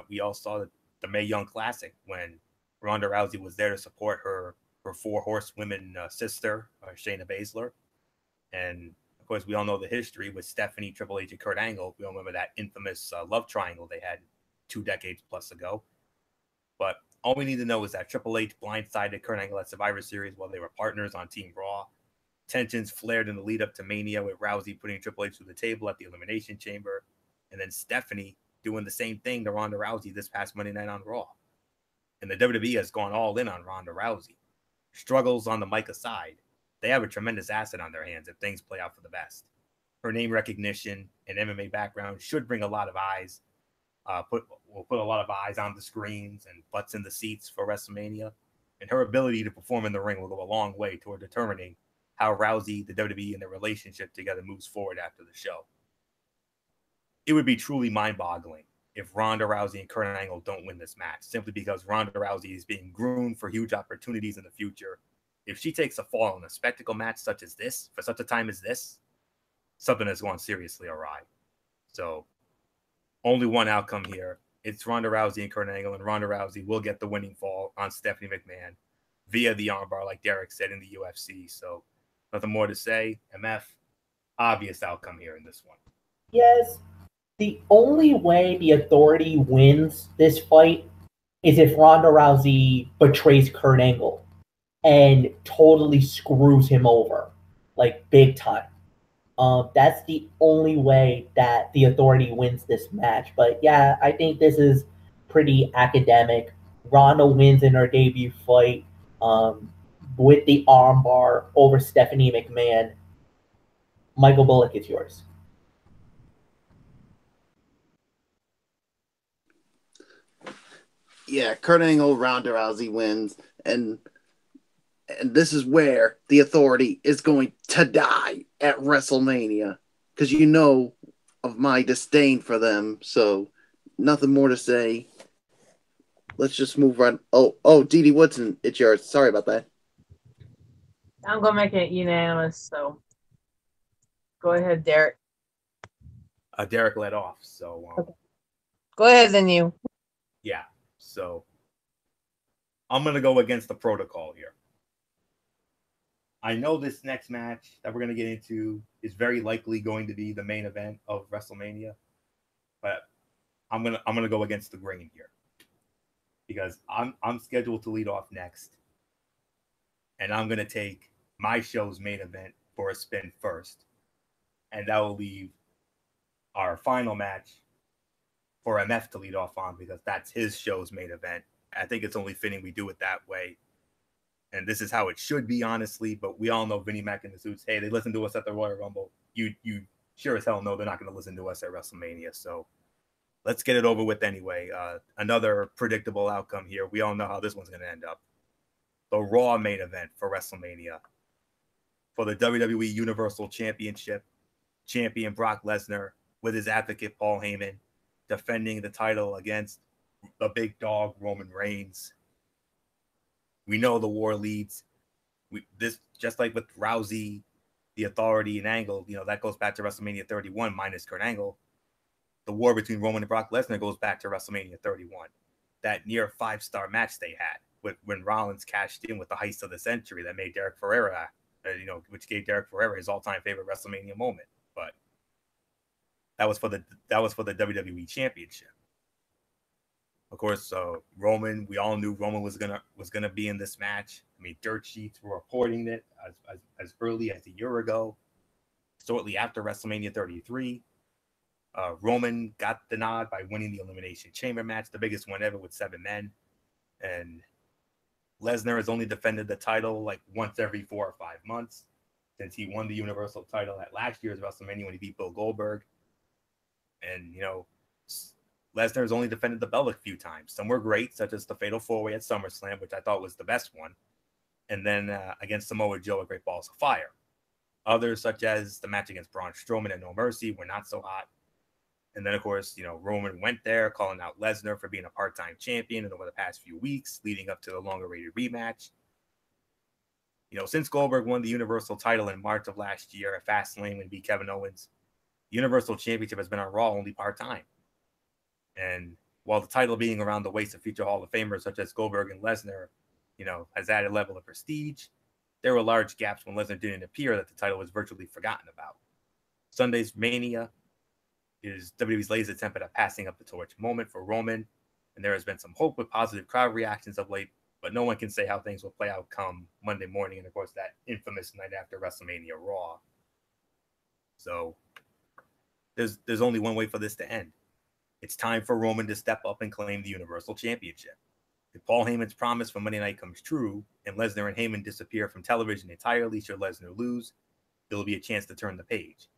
We all saw the Mae Young Classic when Ronda Rousey was there to support her four horsewomen sister, Shayna Baszler. And, of course, we all know the history with Stephanie, Triple H, and Kurt Angle. We all remember that infamous love triangle they had 2 decades plus ago. But All we need to know is that Triple H blindsided Kurt Angle at Survivor Series while they were partners on Team Raw. Tensions flared in the lead up to Mania with Rousey putting Triple H through the table at the Elimination Chamber, and then Stephanie doing the same thing to Ronda Rousey this past Monday night on Raw. And the WWE has gone all in on Ronda Rousey. Struggles on the mic aside, they have a tremendous asset on their hands if things play out for the best. Her name recognition and MMA background should bring a lot of eyes. Will put a lot of eyes on the screens and butts in the seats for WrestleMania. And her ability to perform in the ring will go a long way toward determining how Rousey, the WWE, and their relationship together moves forward after the show. It would be truly mind-boggling if Ronda Rousey and Kurt Angle don't win this match, simply because Ronda Rousey is being groomed for huge opportunities in the future. If she takes a fall in a spectacle match such as this, for such a time as this, something has gone seriously awry. So, only one outcome here. It's Ronda Rousey and Kurt Angle, and Ronda Rousey will get the winning fall on Stephanie McMahon via the armbar, like Derek said in the UFC. So, nothing more to say. MF, obvious outcome here in this one. Yes, the only way the Authority wins this fight is if Ronda Rousey betrays Kurt Angle and totally screws him over, like big time. That's the only way that the Authority wins this match. But yeah, I think this is pretty academic. Ronda wins in her debut fight with the armbar over Stephanie McMahon. Michael Bullock, it's yours. Yeah, Kurt Angle, Ronda Rousey wins, and this is where the Authority is going to die at WrestleMania, because you know of my disdain for them. So nothing more to say. Let's just move on. Oh, Dee Woodson, it's yours. Sorry about that. I'm gonna make it unanimous. So go ahead, Derek. Derek led off, so Okay. Go ahead, then you. Yeah. So I'm going to go against the protocol here. I know this next match that we're going to get into is very likely going to be the main event of WrestleMania, but I'm going to go against the grain here because I'm scheduled to lead off next, and I'm going to take my show's main event for a spin first, and that will leave our final match for MF to lead off on because that's his show's main event. I think it's only fitting we do it that way. And this is how it should be, honestly. But we all know Vinnie Mac and the Suits, hey, they listen to us at the Royal Rumble. You sure as hell know they're not going to listen to us at WrestleMania. So let's get it over with anyway. Another predictable outcome here. We all know how this one's going to end up. The Raw main event for WrestleMania. For the WWE Universal Championship, champion Brock Lesnar with his advocate Paul Heyman, defending the title against the big dog Roman Reigns. We know the war leads. This just like with Rousey, the Authority, and Angle, that goes back to WrestleMania 31 minus Kurt Angle. The war between Roman and Brock Lesnar goes back to WrestleMania 31. That near 5-star match they had when Rollins cashed in with the heist of the century that made Derek Ferrera, which gave Derek Ferrera his all-time favorite WrestleMania moment. But that was for the WWE Championship. Of course, Roman. We all knew Roman was gonna be in this match. I mean, dirt sheets were reporting it as early as a year ago. Shortly after WrestleMania 33, Roman got the nod by winning the Elimination Chamber match, the biggest one ever with 7 men. And Lesnar has only defended the title like once every 4 or 5 months since he won the Universal title at last year's WrestleMania when he beat Bill Goldberg. And, Lesnar has only defended the belt a few times. Some were great, such as the Fatal 4-Way at SummerSlam, which I thought was the best one. And then against Samoa Joe at Great Balls of Fire. Others, such as the match against Braun Strowman at No Mercy, were not so hot. And then, of course, Roman went there calling out Lesnar for being a part-time champion and over the past few weeks, leading up to the longer-rated rematch. Since Goldberg won the Universal title in March of last year at Fastlane and beat Kevin Owens, the Universal Championship has been on Raw only part-time. And while the title being around the waist of future Hall of Famers such as Goldberg and Lesnar, has added level of prestige, there were large gaps when Lesnar didn't appear that the title was virtually forgotten about. Sunday's Mania is WWE's latest attempt at a passing up the torch moment for Roman. and there has been some hope with positive crowd reactions of late, but no one can say how things will play out come Monday morning, and of course that infamous night after WrestleMania Raw. So there's only one way for this to end. It's time for Roman to step up and claim the Universal Championship. If Paul Heyman's promise for Monday night comes true, and Lesnar and Heyman disappear from television entirely should Lesnar lose, there will be a chance to turn the page.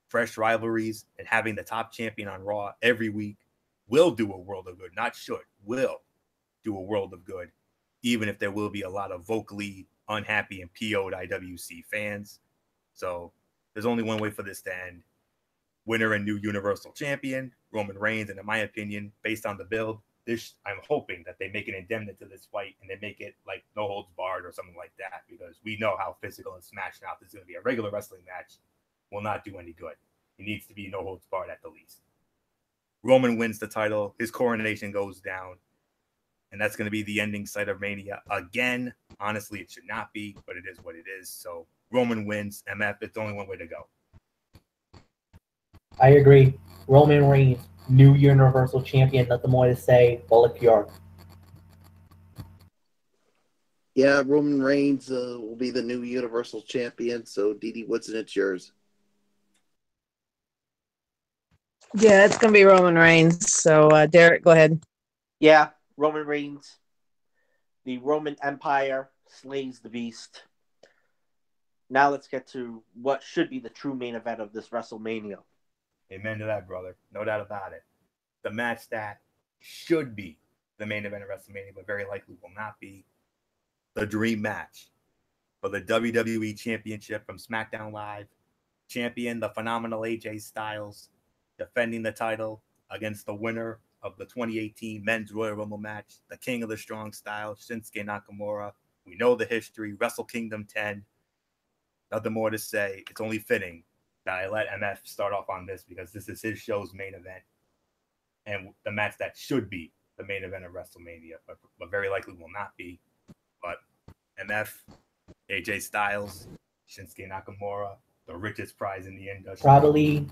Fresh rivalries and having the top champion on Raw every week will do a world of good, not should, will do a world of good, even if there will be a lot of vocally unhappy and PO'd IWC fans. So there's only one way for this to end. Winner and new Universal Champion, Roman Reigns, and in my opinion, based on the build, I'm hoping that they make an indemnity to this fight and they make it like no holds barred or something like that, because we know how physical and smashed out this is going to be. A regular wrestling match will not do any good. It needs to be no holds barred at the least. Roman wins the title. His coronation goes down. And that's going to be the ending sight of Mania again. Honestly, it should not be, but it is what it is. So Roman wins. MF, it's only one way to go. I agree. Roman Reigns, new Universal Champion. Nothing more to say. Bullet York. Yeah, Roman Reigns will be the new Universal Champion. So, Dee Woodson, it's yours. Yeah, it's going to be Roman Reigns. So, Derek, go ahead. Yeah, Roman Reigns. The Roman Empire slays the beast. Now let's get to what should be the true main event of this WrestleMania. Amen to that, brother. No doubt about it. The match that should be the main event of WrestleMania, but very likely will not be. The dream match for the WWE Championship from SmackDown Live. Champion, the phenomenal AJ Styles, defending the title against the winner of the 2018 Men's Royal Rumble match, the King of the Strong Style, Shinsuke Nakamura. We know the history, Wrestle Kingdom 10. Nothing more to say. It's only fitting that I let MF start off on this because this is his show's main event and the match that should be the main event of WrestleMania, but very likely will not be. But MF, AJ Styles, Shinsuke Nakamura, the richest prize in the industry. Probably.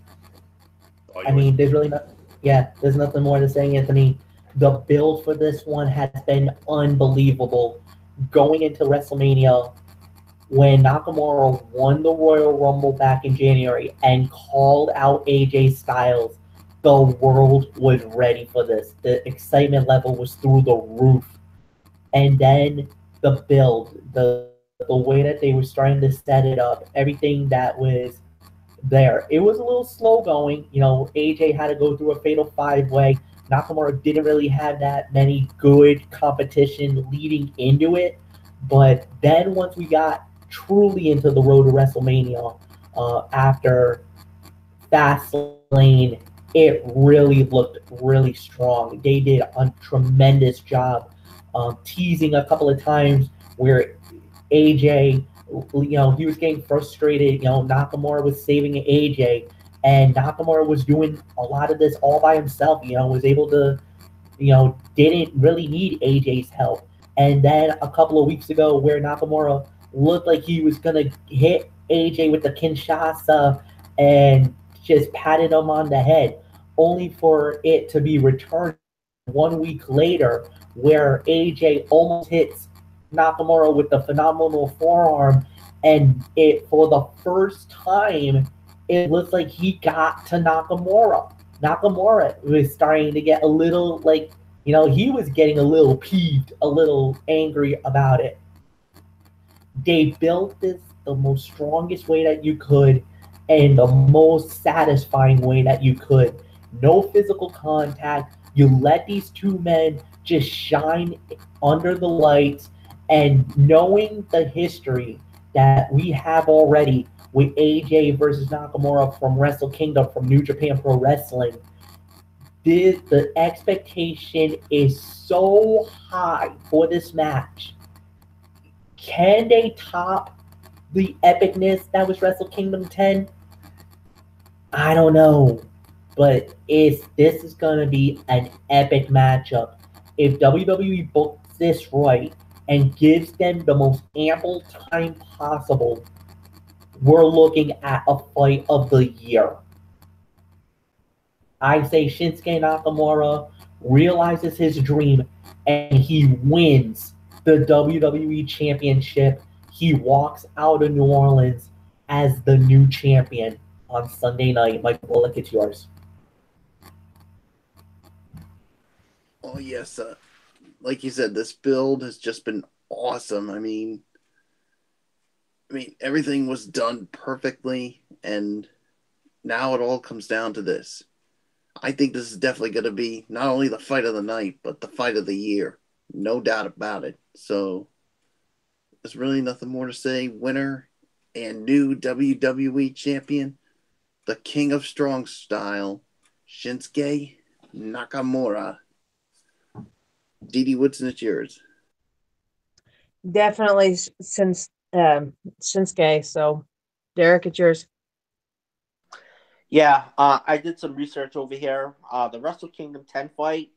I mean, there's really not. Yeah, there's nothing more to say, Anthony. The build for this one has been unbelievable. Going into WrestleMania, when Nakamura won the Royal Rumble back in January and called out AJ Styles, the world was ready for this. The excitement level was through the roof. And then the build, the way that they were starting to set it up, everything that was there. It was a little slow going. You know, AJ had to go through a fatal five-way. Nakamura didn't really have that many good competition leading into it. But then once we got truly into the road to WrestleMania, after Fastlane, it really looked really strong. They did a tremendous job teasing a couple of times where AJ, you know, he was getting frustrated. You know, Nakamura was saving AJ, and Nakamura was doing a lot of this all by himself. You know, was able to, you know, didn't really need AJ's help. And then a couple of weeks ago, where Nakamura looked like he was gonna hit AJ with the Kinshasa and just patted him on the head, only for it to be returned 1 week later, where AJ almost hits Nakamura with the phenomenal forearm, and it for the first time it looks like he got to Nakamura. Nakamura was starting to get a little, like, you know, he was getting a little peeved, a little angry about it. They built this the most strongest way that you could and the most satisfying way that you could. No physical contact. You let these two men just shine under the lights, and knowing the history that we have already with AJ versus Nakamura from Wrestle Kingdom, from New Japan Pro Wrestling, the expectation is so high for this match. Can they top the epicness that was Wrestle Kingdom 10? I don't know. But this is going to be an epic matchup. If WWE books this right and gives them the most ample time possible, we're looking at a fight of the year. I say Shinsuke Nakamura realizes his dream, and he wins the WWE Championship. He walks out of New Orleans as the new champion on Sunday night. Michael Bullock, it's yours. Oh yes, like you said, this build has just been awesome. I mean, everything was done perfectly, and now it all comes down to this. I think this is definitely going to be not only the fight of the night, but the fight of the year. No doubt about it. So there's really nothing more to say. Winner and new WWE champion, the King of Strong Style, Shinsuke Nakamura. Dee Woodson, it's yours. Definitely since Shinsuke. So, Derek, it's yours. Yeah, I did some research over here. The Wrestle Kingdom 10 fight,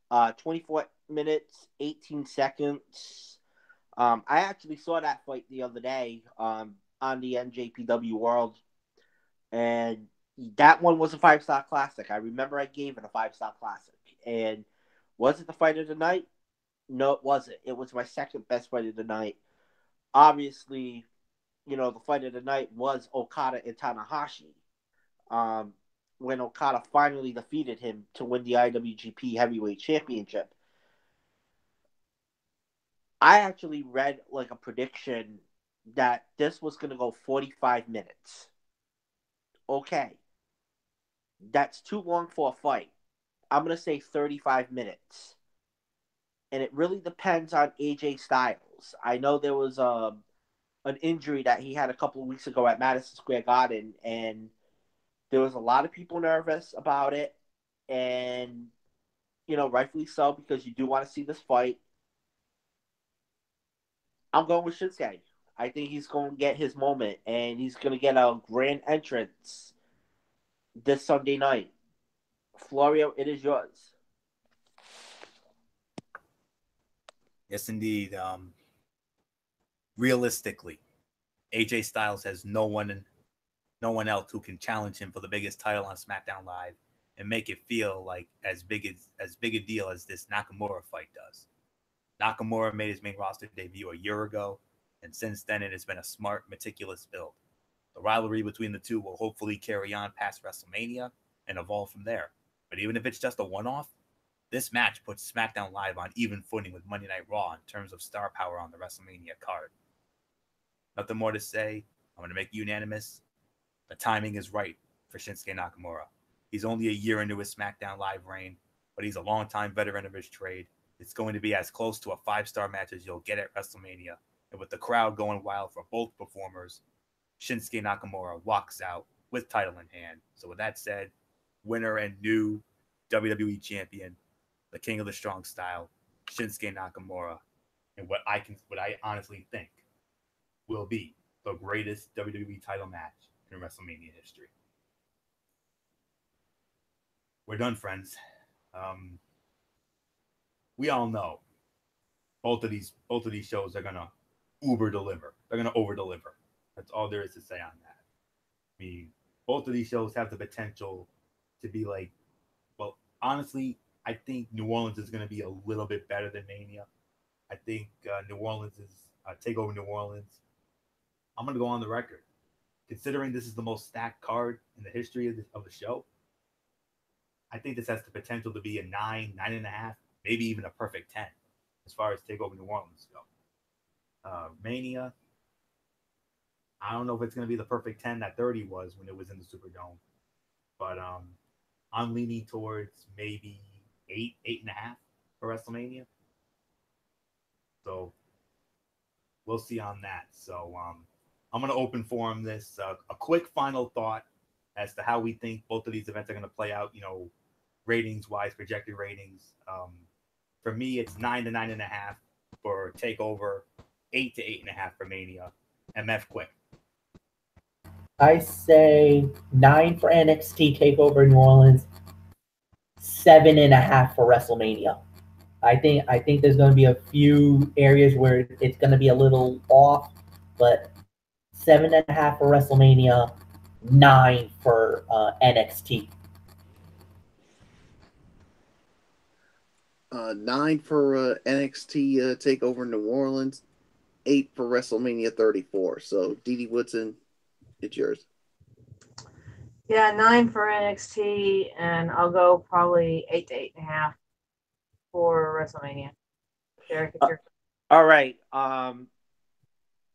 24 minutes, 18 seconds. I actually saw that fight the other day on the NJPW World, and that one was a 5-star classic. I remember I gave it a 5-star classic. And was it the fight of the night? No, it wasn't. It was my second best fight of the night. Obviously, the fight of the night was Okada and Tanahashi. When Okada finally defeated him to win the IWGP Heavyweight Championship. I actually read like a prediction that this was going to go 45 minutes. Okay. That's too long for a fight. I'm going to say 35 minutes. And it really depends on AJ Styles. I know there was an injury that he had a couple of weeks ago at Madison Square Garden, and there was a lot of people nervous about it, and, rightfully so, because you do want to see this fight. I'm going with Shinsuke. I think he's going to get his moment, and he's going to get a grand entrance this Sunday night. Florio, it is yours. Yes, indeed. Realistically, AJ Styles has no one else who can challenge him for the biggest title on SmackDown Live and make it feel like as big a deal as this Nakamura fight does. Nakamura made his main roster debut a year ago, and since then it has been a smart, meticulous build. The rivalry between the two will hopefully carry on past WrestleMania and evolve from there. But even if it's just a one-off, this match puts SmackDown Live on even footing with Monday Night Raw in terms of star power on the WrestleMania card. Nothing more to say. I'm going to make it unanimous. The timing is right for Shinsuke Nakamura. He's only a year into his SmackDown Live reign, but he's a longtime veteran of his trade. It's going to be as close to a 5-star match as you'll get at WrestleMania. And with the crowd going wild for both performers, Shinsuke Nakamura walks out with title in hand. So with that said, winner and new WWE champion, the King of the Strong Style, Shinsuke Nakamura, and what I honestly think will be the greatest WWE title match in WrestleMania history. We're done, friends. We all know both of these shows are gonna uber deliver. They're gonna over deliver. That's all there is to say on that. I mean, both of these shows have the potential to be like, well, honestly, I think New Orleans is going to be a little bit better than Mania. I think New Orleans is Takeover New Orleans. I'm going to go on the record. Considering this is the most stacked card in the history of the show, I think this has the potential to be a 9, 9.5, maybe even a perfect 10 as far as Takeover New Orleans go. Mania, I don't know if it's going to be the perfect 10 that 30 was when it was in the Superdome, but I'm leaning towards maybe 8, 8.5 for WrestleMania. So we'll see on that. So I'm going to open forum this. A quick final thought as to how we think both of these events are going to play out, ratings-wise, projected ratings. For me, it's 9 to 9.5 for Takeover, 8 to 8.5 for Mania. MF, quick. I say 9 for NXT Takeover New Orleans, 7.5 for WrestleMania. I think there's going to be a few areas where it's going to be a little off, but 7.5 for WrestleMania, 9 for NXT. 9 for NXT Takeover New Orleans, 8 for WrestleMania 34. So, Dee Woodson, it's yours. Yeah, 9 for NXT, and I'll go probably 8 to 8.5 for WrestleMania. Derek, it's your. All right.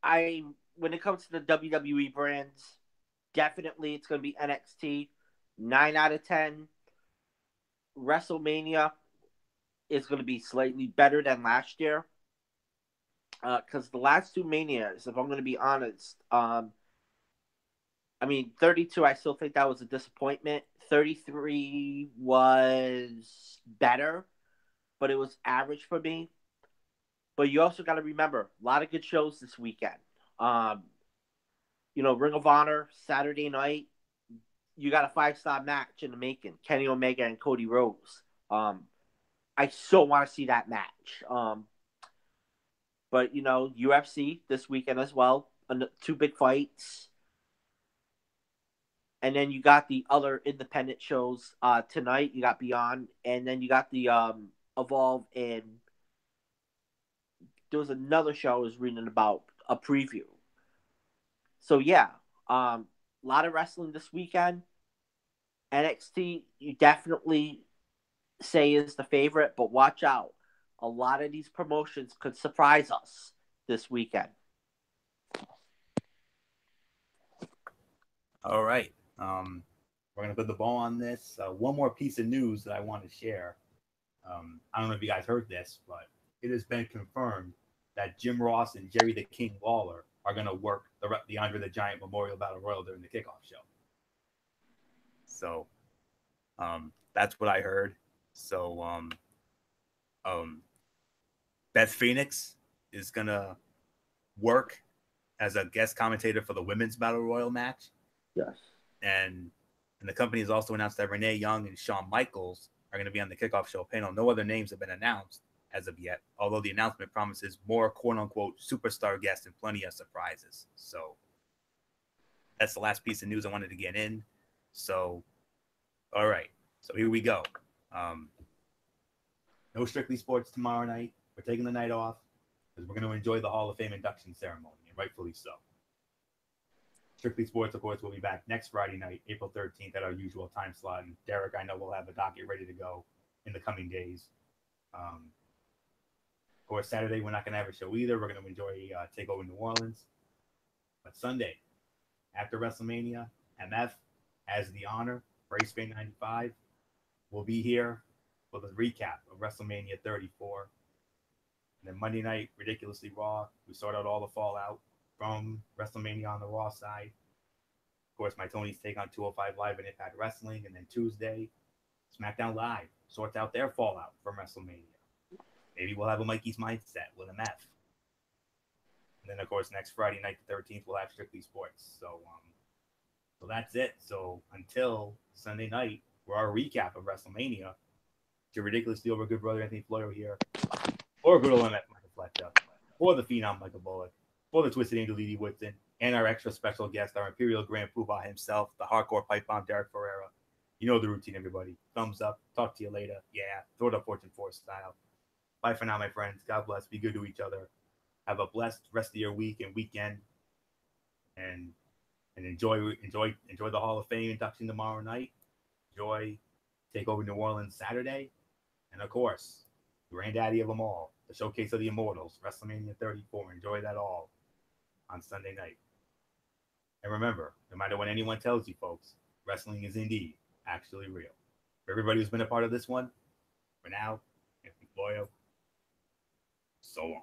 I when it comes to the WWE brands, definitely it's going to be NXT. 9 out of 10. WrestleMania is going to be slightly better than last year. Because the last two Manias, if I'm going to be honest, I mean, 32, I still think that was a disappointment. 33 was better, but it was average for me. But you also got to remember, a lot of good shows this weekend. Ring of Honor, Saturday night, you got a 5-star match in the making. Kenny Omega and Cody Rhodes. I so want to see that match. But, UFC this weekend as well. 2 big fights. And then you got the other independent shows tonight. You got Beyond. And then you got the Evolve. And there was another show I was reading about, a preview. So, yeah. A lot of wrestling this weekend. NXT, you definitely say is the favorite, but watch out. A lot of these promotions could surprise us this weekend. All right. We're going to put the ball on this. One more piece of news that I want to share. I don't know if you guys heard this, but it has been confirmed that Jim Ross and Jerry the King Lawler are going to work the Andre the Giant Memorial Battle Royal during the kickoff show. So that's what I heard. So Beth Phoenix is going to work as a guest commentator for the women's Battle Royal match. Yes. And the company has also announced that Renee Young and Shawn Michaels are going to be on the kickoff show panel. No other names have been announced as of yet, although the announcement promises more quote-unquote superstar guests and plenty of surprises. So that's the last piece of news I wanted to get in. So, all right. So here we go. No Strictly Sports tomorrow night. We're taking the night off because we're going to enjoy the Hall of Fame induction ceremony, and rightfully so. Strictly Sports, of course, will be back next Friday night, April 13th, at our usual time slot. And Derek, I know we'll have a docket ready to go in the coming days. Of course, Saturday, we're not going to have a show either. We're going to enjoy Takeover New Orleans. But Sunday, after WrestleMania, MF has the honor, Race Bay 95, will be here for the recap of WrestleMania 34. And then Monday night, Ridiculously Raw. We sort out all the fallout from WrestleMania on the Raw side. Of course, my Tony's take on 205 Live and Impact Wrestling. And then Tuesday, SmackDown Live sorts out their fallout from WrestleMania. Maybe we'll have a Mikey's Mindset with an F. And then, of course, next Friday night, the 13th, we'll have Strictly Sports. So that's it. So until Sunday night, for our recap of WrestleMania, your ridiculously over good brother Anthony Florio here, or good old MF Michael Fletcher, or the Phenom Michael Bullock, or the Twisted Angel Dee Woodson, and our extra special guest, our Imperial Grand Poobah himself, the hardcore pipe bomb Derek Ferreira. You know the routine, everybody. Thumbs up. Talk to you later. Yeah, throw it up Fortune 4 style. Bye for now, my friends. God bless. Be good to each other. Have a blessed rest of your week and weekend. And enjoy the Hall of Fame induction tomorrow night. Enjoy Takeover New Orleans Saturday. And of course, granddaddy of them all, the Showcase of the Immortals, WrestleMania 34. Enjoy that all on Sunday night. And remember, no matter what anyone tells you, folks, wrestling is indeed actually real. For everybody who's been a part of this one, for now, Anthony Florio, so long.